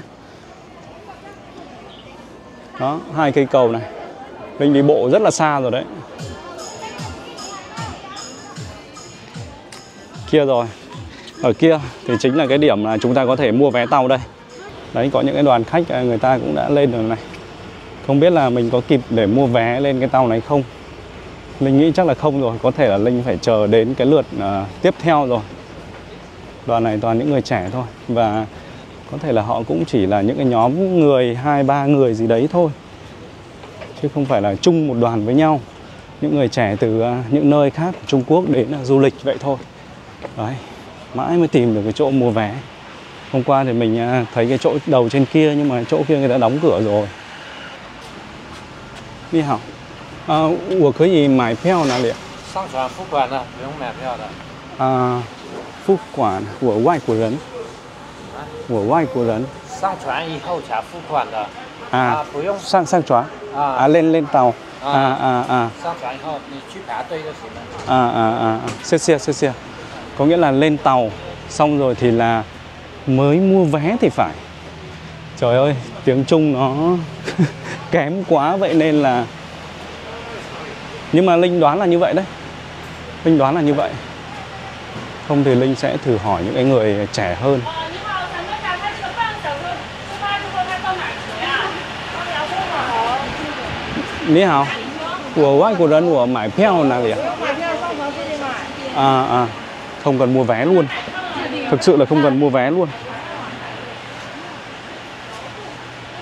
Đó, 2 cây cầu này. Linh đi bộ rất là xa rồi đấy. Kia rồi. Ở kia thì chính là cái điểm là chúng ta có thể mua vé tàu đây. Đấy, có những cái đoàn khách người ta cũng đã lên rồi này. Không biết là mình có kịp để mua vé lên cái tàu này không? Linh nghĩ chắc là không rồi. Có thể là Linh phải chờ đến cái lượt tiếp theo rồi. Đoàn này toàn những người trẻ thôi. Và có thể là họ cũng chỉ là những cái nhóm người 2-3 người gì đấy thôi, chứ không phải là chung một đoàn với nhau. Những người trẻ từ những nơi khác của Trung Quốc đến du lịch vậy thôi. Đấy, mãi mới tìm được cái chỗ mua vé. Hôm qua thì mình thấy cái chỗ đầu trên kia, nhưng mà chỗ kia người ta đóng cửa rồi. Đi hảo. 我可以买票哪里？上船付款的，不用买票的。付款，我外国人。我外国人。上船以后才付款的。不用。上船。lên tàu. 上船以后你去排队就行了。谢谢。Có nghĩa là lên tàu xong rồi thì là mới mua vé thì phải. Trời ơi, tiếng Trung nó kém quá vậy nên là. Nhưng mà Linh đoán là như vậy đấy. Linh đoán là như vậy. Không thì Linh sẽ thử hỏi những cái người trẻ hơn. Ni hao, của外国人我买票哪里啊? Không cần mua vé luôn. Thực sự là không cần mua vé luôn.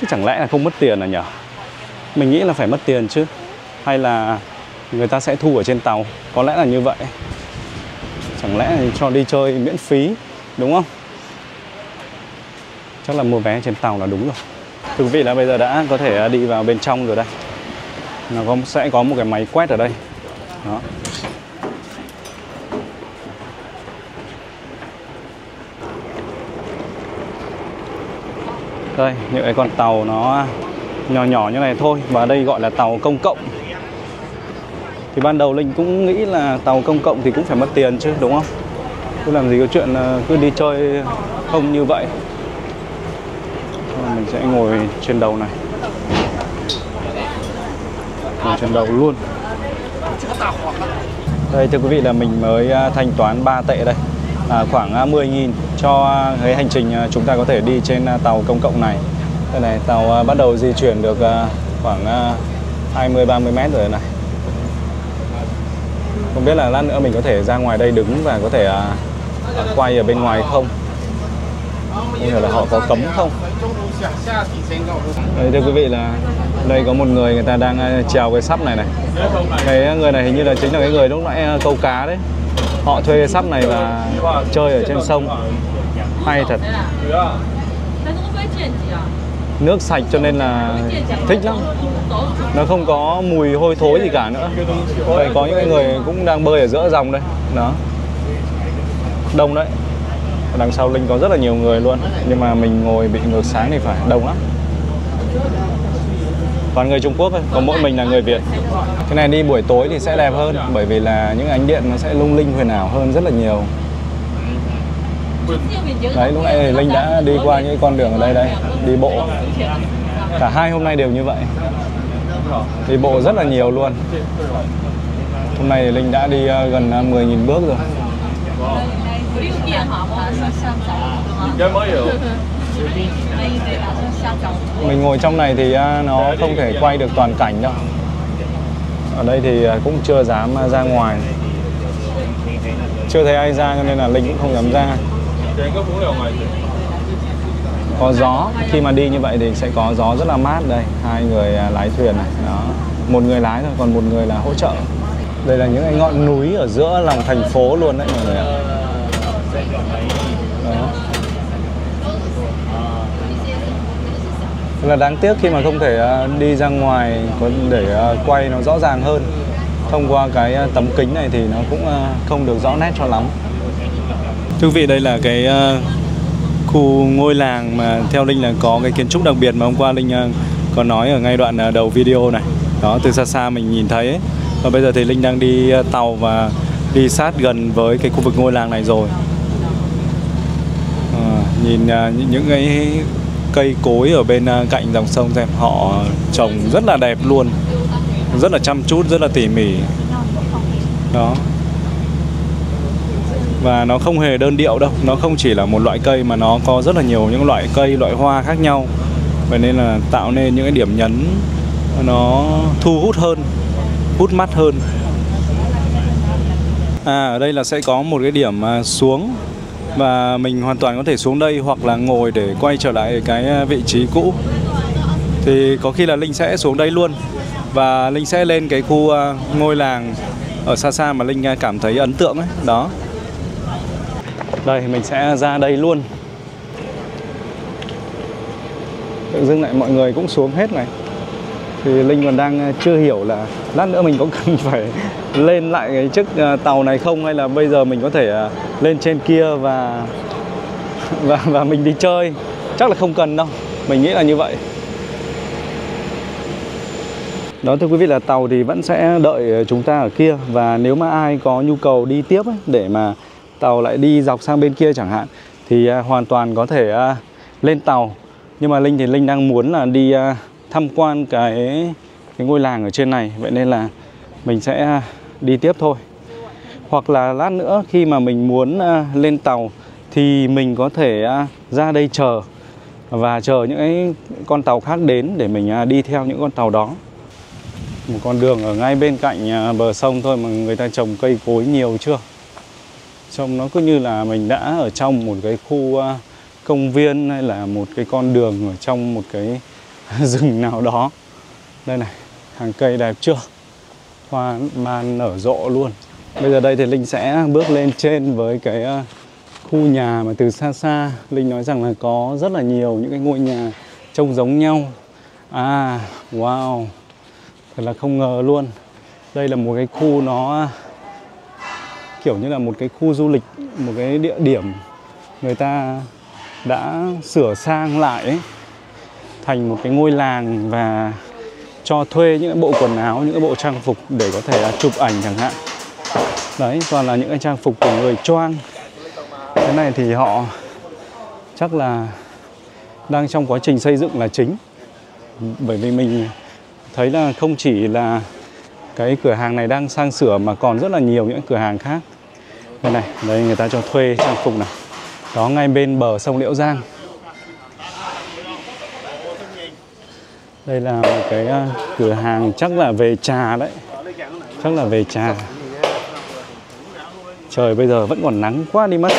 Chứ chẳng lẽ là không mất tiền à nhỉ? Mình nghĩ là phải mất tiền chứ. Hay là người ta sẽ thu ở trên tàu. Có lẽ là như vậy. Chẳng lẽ là cho đi chơi miễn phí, đúng không? Chắc là mua vé trên tàu là đúng rồi. Thưa quý vị là bây giờ đã có thể đi vào bên trong rồi đây. Nó sẽ có một cái máy quét ở đây. Đó. Đây, những cái con tàu nó nhỏ như này thôi. Và đây gọi là tàu công cộng. Thì ban đầu Linh cũng nghĩ là tàu công cộng thì cũng phải mất tiền chứ, đúng không? Cứ làm gì có chuyện cứ đi chơi không như vậy. Mình sẽ ngồi trên đầu này. Ngồi trên đầu luôn. Đây thưa quý vị là mình mới thanh toán 3 tệ đây. Khoảng 10.000 cho cái hành trình chúng ta có thể đi trên tàu công cộng này. Đây này, tàu bắt đầu di chuyển được khoảng 20-30 mét rồi này. Không biết là lát nữa mình có thể ra ngoài đây đứng và có thể quay ở bên ngoài không? Không hiểu là họ có cấm không? Đây, thưa quý vị, là đây có một người ta đang trèo cái sắp này này. Cái người này hình như là chính là cái người lúc nãy câu cá đấy. Họ thuê cái sắp này và chơi ở trên sông. Hay thật. Nước sạch cho nên là thích lắm. Nó không có mùi hôi thối gì cả nữa. Đây có những người cũng đang bơi ở giữa dòng đây. Đó. Đông đấy. Đằng sau Linh có rất là nhiều người luôn. Nhưng mà mình ngồi bị ngược sáng thì phải, đông lắm. Toàn người Trung Quốc thôi, còn mỗi mình là người Việt. Cái này đi buổi tối thì sẽ đẹp hơn, bởi vì là những ánh điện nó sẽ lung linh huyền ảo hơn rất là nhiều. Đấy, lúc nãy Linh đã đi qua những con đường ở đây đây, đi bộ. Cả hai hôm nay đều như vậy. Đi bộ rất là nhiều luôn. Hôm nay Linh đã đi gần 10.000 bước rồi. Mình ngồi trong này thì nó không thể quay được toàn cảnh đâu. Ở đây thì cũng chưa dám ra ngoài. Chưa thấy ai ra cho nên là Linh cũng không dám ra. Có gió, khi mà đi như vậy thì sẽ có gió rất là mát đây. Hai người lái thuyền này, đó. Một người lái thôi, còn một người là hỗ trợ. Đây là những cái ngọn núi ở giữa lòng thành phố luôn đấy mọi người ạ. Đó. Là đáng tiếc khi mà không thể đi ra ngoài để quay nó rõ ràng hơn. Thông qua cái tấm kính này thì nó cũng không được rõ nét cho lắm. Thưa quý vị, đây là cái khu ngôi làng mà theo Linh là có cái kiến trúc đặc biệt mà hôm qua Linh có nói ở ngay đoạn đầu video này. Đó, từ xa xa mình nhìn thấy ấy. Và bây giờ thì Linh đang đi tàu và đi sát gần với cái khu vực ngôi làng này rồi. Nhìn những cái cây cối ở bên cạnh dòng sông xem, họ trồng rất là đẹp luôn, rất là chăm chút, rất là tỉ mỉ. Đó. Và nó không hề đơn điệu đâu, nó không chỉ là một loại cây mà nó có rất là nhiều những loại cây, loại hoa khác nhau. Vậy nên là tạo nên những cái điểm nhấn nó thu hút hơn, hút mắt hơn. Ở đây là sẽ có một cái điểm xuống và mình hoàn toàn có thể xuống đây hoặc là ngồi để quay trở lại cái vị trí cũ. Thì có khi là Linh sẽ xuống đây luôn và Linh sẽ lên cái khu ngôi làng ở xa xa mà Linh cảm thấy ấn tượng ấy. Đó. Đây, mình sẽ ra đây luôn. Tự dưng lại mọi người cũng xuống hết này. Thì Linh còn đang chưa hiểu là lát nữa mình có cần phải lên lại cái chiếc tàu này không, hay là bây giờ mình có thể lên trên kia và mình đi chơi. Chắc là không cần đâu, mình nghĩ là như vậy. Đó, thưa quý vị, là tàu thì vẫn sẽ đợi chúng ta ở kia. Và nếu mà ai có nhu cầu đi tiếp ấy, để mà tàu lại đi dọc sang bên kia chẳng hạn, thì hoàn toàn có thể lên tàu. Nhưng mà Linh thì Linh đang muốn là đi tham quan cái ngôi làng ở trên này. Vậy nên là mình sẽ đi tiếp thôi. Hoặc là lát nữa khi mà mình muốn lên tàu thì mình có thể ra đây chờ và chờ những cái con tàu khác đến để mình đi theo những con tàu đó. Một con đường ở ngay bên cạnh bờ sông thôi mà người ta trồng cây cối nhiều chưa. Trông nó cứ như là mình đã ở trong một cái khu công viên hay là một cái con đường ở trong một cái rừng nào đó. Đây này, hàng cây đẹp chưa? Hoa man nở rộ luôn. Bây giờ đây thì Linh sẽ bước lên trên với cái khu nhà mà từ xa xa Linh nói rằng là có rất là nhiều những cái ngôi nhà trông giống nhau. Wow, thật là không ngờ luôn. Đây là một cái khu nó kiểu như là một cái khu du lịch, một cái địa điểm người ta đã sửa sang lại ấy, thành một cái ngôi làng và cho thuê những cái bộ quần áo, những cái bộ trang phục để có thể chụp ảnh chẳng hạn. Đấy, toàn là những cái trang phục của người Choang. Cái này thì họ chắc là đang trong quá trình xây dựng là chính. Bởi vì mình thấy là không chỉ là cái cửa hàng này đang sang sửa mà còn rất là nhiều những cửa hàng khác. Đây này, đây người ta cho thuê trang phục này. Đó, ngay bên bờ sông Liễu Giang. Đây là một cái cửa hàng chắc là về trà đấy. Chắc là về trà. Trời bây giờ vẫn còn nắng quá đi mất.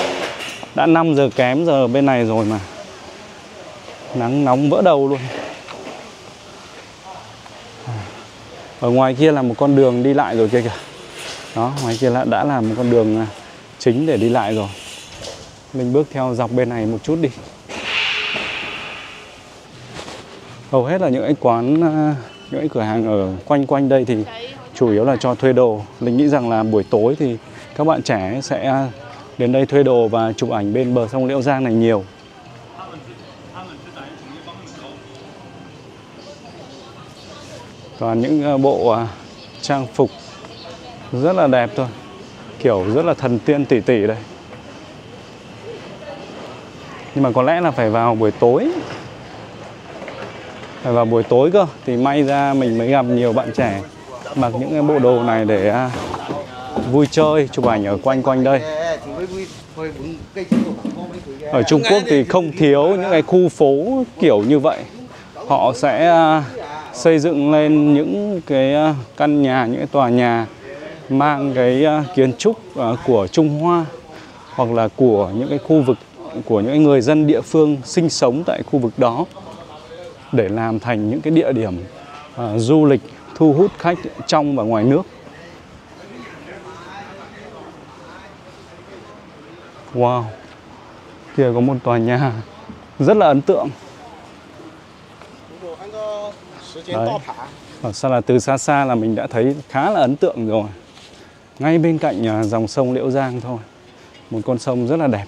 Đã 5 giờ kém giờ bên này rồi mà. Nắng nóng vỡ đầu luôn. Ở ngoài kia là một con đường đi lại rồi kia kìa. Đó, ngoài kia đã là một con đường chính để đi lại rồi. Mình bước theo dọc bên này một chút đi. Hầu hết là những cái quán, những cái cửa hàng ở quanh đây thì chủ yếu là cho thuê đồ. Mình nghĩ rằng là buổi tối thì các bạn trẻ sẽ đến đây thuê đồ và chụp ảnh bên bờ sông Liễu Giang này nhiều. Toàn những bộ trang phục rất là đẹp thôi. Kiểu rất là thần tiên tỷ tỷ đây. Nhưng mà có lẽ là phải vào buổi tối. Phải vào buổi tối cơ thì may ra mình mới gặp nhiều bạn trẻ mặc những cái bộ đồ này để vui chơi, chụp ảnh ở quanh đây. Ở Trung Quốc thì không thiếu những cái khu phố kiểu như vậy. Họ sẽ xây dựng lên những cái căn nhà, những cái tòa nhà mang cái kiến trúc của Trung Hoa hoặc là của những cái khu vực của những người dân địa phương sinh sống tại khu vực đó để làm thành những cái địa điểm du lịch thu hút khách trong và ngoài nước. Wow, kia có một tòa nhà rất là ấn tượng. Đấy. Sao là từ xa xa là mình đã thấy khá là ấn tượng rồi. Ngay bên cạnh dòng sông Liễu Giang thôi. Một con sông rất là đẹp.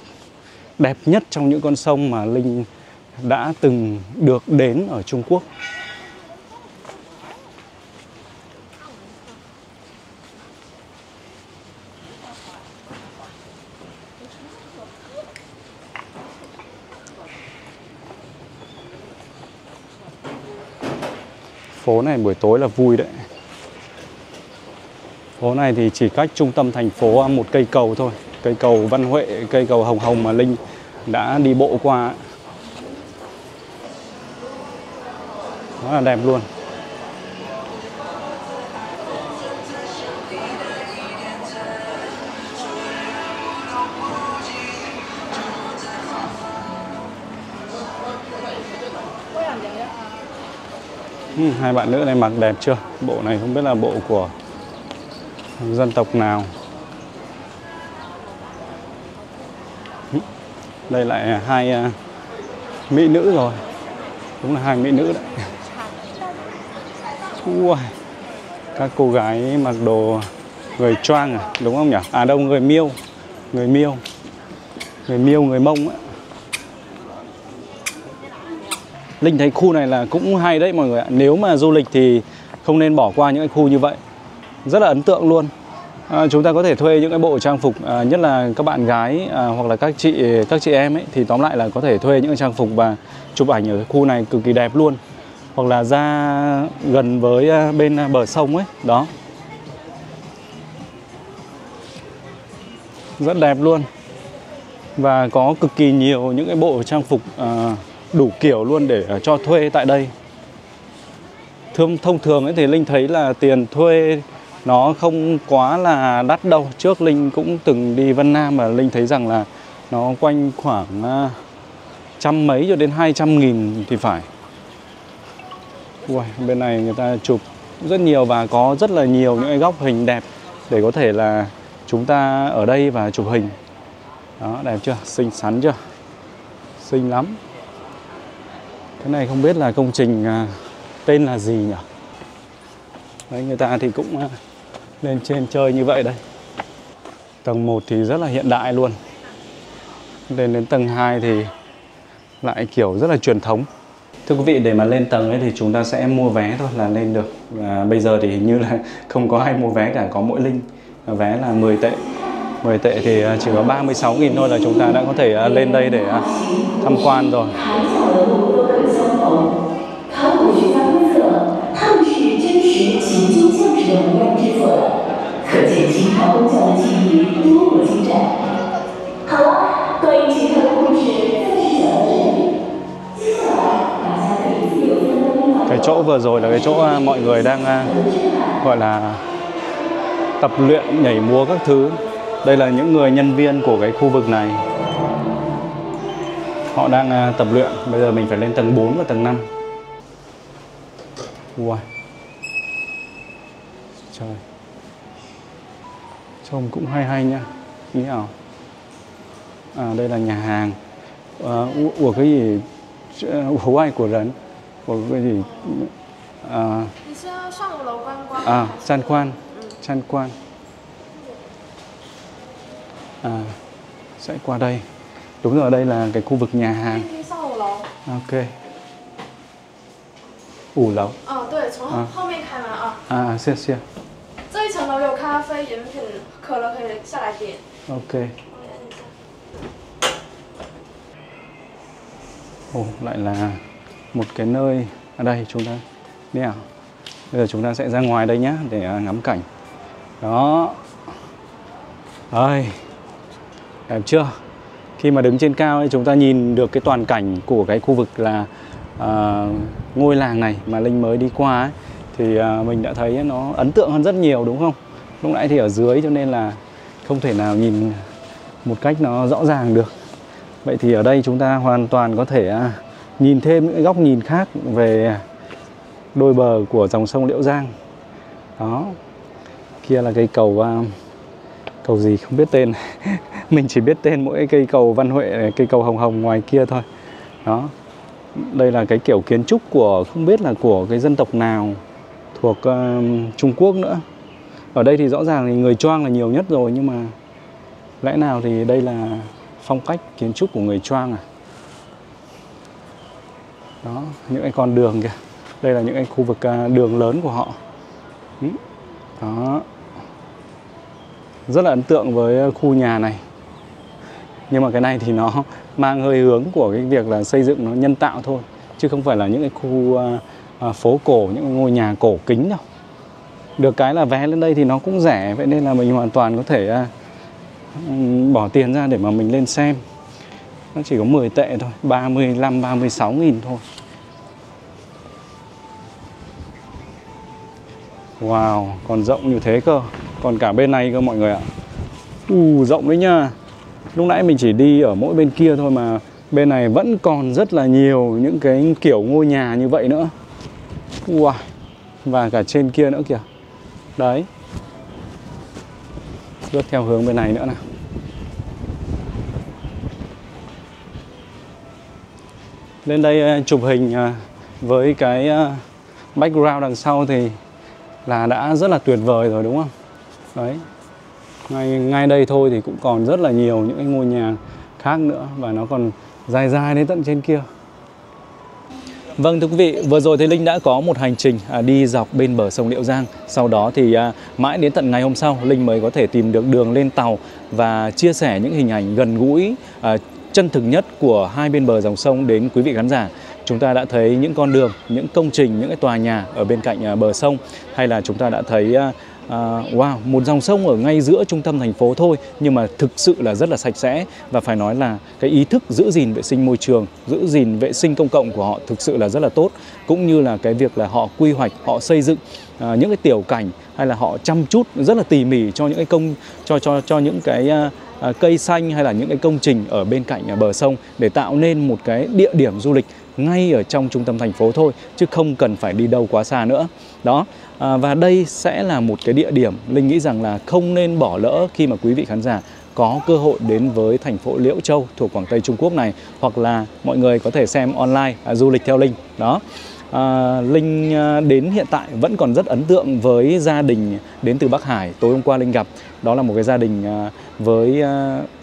Đẹp nhất trong những con sông mà Linh đã từng được đến ở Trung Quốc. Phố này buổi tối là vui đấy. Phố này thì chỉ cách trung tâm thành phố một cây cầu thôi. Cây cầu Văn Huệ, cây cầu Hồng Hồng mà Linh đã đi bộ qua. Rất là đẹp luôn. Hai bạn nữ này mặc đẹp chưa? Bộ này không biết là bộ của dân tộc nào. Đây lại hai mỹ nữ rồi. Đúng là hai mỹ nữ đấy. Ui, các cô gái mặc đồ người Choang à, đúng không nhỉ? À đâu, người Miêu. Người Miêu. Người Miêu, người Mông ấy. Linh thấy khu này là cũng hay đấy mọi người ạ. Nếu mà du lịch thì không nên bỏ qua những cái khu như vậy. Rất là ấn tượng luôn. Chúng ta có thể thuê những cái bộ trang phục, nhất là các bạn gái hoặc là các chị em ấy, thì tóm lại là có thể thuê những cái trang phục và chụp ảnh ở khu này cực kỳ đẹp luôn. Hoặc là ra gần với bên bờ sông ấy, đó. Rất đẹp luôn. Và có cực kỳ nhiều những cái bộ trang phục đủ kiểu luôn để cho thuê tại đây. Thông thường ấy thì Linh thấy là tiền thuê nó không quá là đắt đâu. Trước Linh cũng từng đi Vân Nam và Linh thấy rằng là nó quanh khoảng trăm mấy cho đến 200.000 thì phải. Ui, bên này người ta chụp rất nhiều và có rất là nhiều những cái góc hình đẹp để có thể là chúng ta ở đây và chụp hình. Đó, đẹp chưa? Xinh xắn chưa? Xinh lắm. Cái này không biết là công trình tên là gì nhỉ? Đấy, người ta thì cũng lên trên chơi như vậy đây. Tầng 1 thì rất là hiện đại luôn. Lên đến tầng 2 thì lại kiểu rất là truyền thống. Thưa quý vị, để mà lên tầng ấy thì chúng ta sẽ mua vé thôi là lên được. Bây giờ thì hình như là không có ai mua vé cả, có mỗi Linh. Vé là 10 tệ. 10 tệ thì chỉ có 36.000 thôi là chúng ta đã có thể lên đây để tham quan rồi. Cái chỗ vừa rồi là cái chỗ mọi người đang gọi là tập luyện nhảy múa các thứ. Đây là những người nhân viên của cái khu vực này. Họ đang tập luyện. Bây giờ mình phải lên tầng 4 và tầng 5. Wow. Trời. Trông cũng hay nha. Nghĩ nào. Đây là nhà hàng. Ủa cái gì? Ủa ai của rấn? Ủa cái gì? San quan. San quan. Sẽ qua đây. Đúng rồi, đây là cái khu vực nhà hàng. Ok. Ủ lầu. 对，从后面开门啊。谢谢。这一层楼有咖啡、饮品、可乐可以下来点。Ok. Ồ, lại là một cái nơi ở đây chúng ta đi nào. Bây giờ chúng ta sẽ ra ngoài đây nhé để ngắm cảnh. Đó. Đây. Đẹp chưa? Khi mà đứng trên cao ấy, chúng ta nhìn được cái toàn cảnh của cái khu vực là ngôi làng này mà Linh mới đi qua ấy, thì mình đã thấy nó ấn tượng hơn rất nhiều đúng không? Lúc nãy thì ở dưới cho nên là không thể nào nhìn một cách nó rõ ràng được. Vậy thì ở đây chúng ta hoàn toàn có thể nhìn thêm những góc nhìn khác về đôi bờ của dòng sông Liễu Giang. Đó. Kia là cây cầu cầu gì không biết tên. Mình chỉ biết tên mỗi cây cầu Văn Huệ, cây cầu hồng hồng ngoài kia thôi. Đó. Đây là cái kiểu kiến trúc của không biết là của cái dân tộc nào thuộc Trung Quốc nữa. Ở đây thì rõ ràng thì người Choang là nhiều nhất rồi, nhưng mà lẽ nào thì đây là phong cách kiến trúc của người Choang à? Đó, những cái con đường kìa. Đây là những cái khu vực đường lớn của họ. Đó. Rất là ấn tượng với khu nhà này. Nhưng mà cái này thì nó mang hơi hướng của cái việc là xây dựng nó nhân tạo thôi, chứ không phải là những cái khu phố cổ, những ngôi nhà cổ kính đâu. Được cái là vé lên đây thì nó cũng rẻ, vậy nên là mình hoàn toàn có thể bỏ tiền ra để mà mình lên xem. Nó chỉ có 10 tệ thôi, 35-36.000 thôi. Wow, còn rộng như thế cơ. Còn cả bên này cơ mọi người ạ. Rộng đấy nha. Lúc nãy mình chỉ đi ở mỗi bên kia thôi mà bên này vẫn còn rất là nhiều những cái kiểu ngôi nhà như vậy nữa. Wow. Và cả trên kia nữa kìa. Đấy. Lướt theo hướng bên này nữa nào. Lên đây chụp hình với cái background đằng sau thì là đã rất là tuyệt vời rồi đúng không? Đấy. Ngay đây thôi thì cũng còn rất là nhiều những cái ngôi nhà khác nữa, và nó còn dài dài đến tận trên kia. Vâng thưa quý vị, vừa rồi thì Linh đã có một hành trình đi dọc bên bờ sông Liễu Giang. Sau đó thì mãi đến tận ngày hôm sau Linh mới có thể tìm được đường lên tàu và chia sẻ những hình ảnh gần gũi, chân thực nhất của hai bên bờ dòng sông đến quý vị khán giả. Chúng ta đã thấy những con đường, những công trình, những cái tòa nhà ở bên cạnh bờ sông, hay là chúng ta đã thấy wow, một dòng sông ở ngay giữa trung tâm thành phố thôi, nhưng mà thực sự là rất là sạch sẽ. Và phải nói là cái ý thức giữ gìn vệ sinh môi trường, giữ gìn vệ sinh công cộng của họ thực sự là rất là tốt. Cũng như là cái việc là họ quy hoạch, họ xây dựng những cái tiểu cảnh, hay là họ chăm chút rất là tỉ mỉ cho những cái cho những cái cây xanh, hay là những cái công trình ở bên cạnh bờ sông, để tạo nên một cái địa điểm du lịch ngay ở trong trung tâm thành phố thôi, chứ không cần phải đi đâu quá xa nữa. Đó. Và đây sẽ là một cái địa điểm Linh nghĩ rằng là không nên bỏ lỡ khi mà quý vị khán giả có cơ hội đến với thành phố Liễu Châu thuộc Quảng Tây Trung Quốc này, hoặc là mọi người có thể xem online du lịch theo Linh. Đó. Linh đến hiện tại vẫn còn rất ấn tượng với gia đình đến từ Bắc Hải tối hôm qua Linh gặp. Đó là một cái gia đình với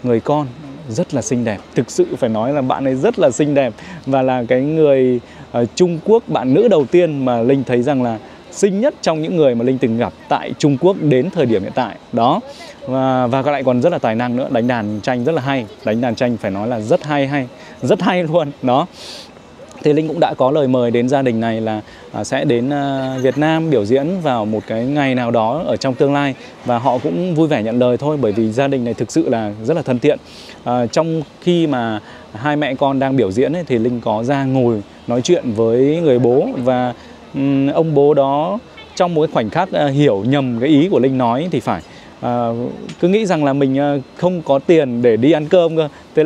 người con rất là xinh đẹp. Thực sự phải nói là bạn ấy rất là xinh đẹp, và là cái người Trung Quốc, bạn nữ đầu tiên mà Linh thấy rằng là xinh nhất trong những người mà Linh từng gặp tại Trung Quốc đến thời điểm hiện tại. Đó. Và lại còn rất là tài năng nữa, đánh đàn tranh rất là hay. Đánh đàn tranh phải nói là rất hay luôn. Đó. Thì Linh cũng đã có lời mời đến gia đình này là sẽ đến Việt Nam biểu diễn vào một cái ngày nào đó ở trong tương lai. Và họ cũng vui vẻ nhận lời thôi, bởi vì gia đình này thực sự là rất là thân thiện. Trong khi mà hai mẹ con đang biểu diễn ấy, thì Linh có ra ngồi nói chuyện với người bố, và ông bố đó trong một cái khoảnh khắc hiểu nhầm cái ý của Linh nói thì phải. Cứ nghĩ rằng là mình không có tiền để đi ăn cơm cơ. Thế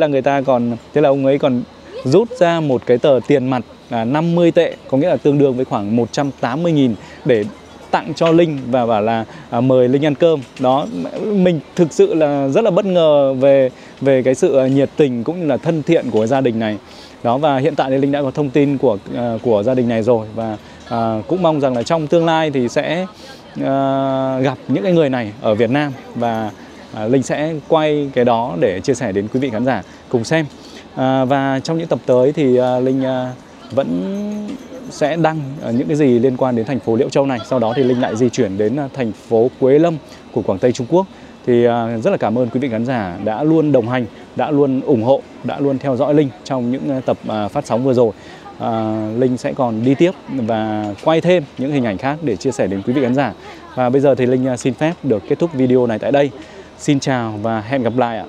là ông ấy còn rút ra một cái tờ tiền mặt 50 tệ, có nghĩa là tương đương với khoảng 180.000 để tặng cho Linh và bảo là mời Linh ăn cơm. Đó, mình thực sự là rất là bất ngờ về cái sự nhiệt tình cũng như là thân thiện của gia đình này. Đó, và hiện tại thì Linh đã có thông tin của gia đình này rồi, và cũng mong rằng là trong tương lai thì sẽ gặp những cái người này ở Việt Nam, và Linh sẽ quay cái đó để chia sẻ đến quý vị khán giả cùng xem. Và trong những tập tới thì Linh vẫn sẽ đăng những cái gì liên quan đến thành phố Liễu Châu này. Sau đó thì Linh lại di chuyển đến thành phố Quế Lâm của Quảng Tây Trung Quốc. Thì rất là cảm ơn quý vị khán giả đã luôn đồng hành, đã luôn ủng hộ, đã luôn theo dõi Linh trong những tập phát sóng vừa rồi. Linh sẽ còn đi tiếp và quay thêm những hình ảnh khác để chia sẻ đến quý vị khán giả. Và bây giờ thì Linh xin phép được kết thúc video này tại đây. Xin chào và hẹn gặp lại ạ.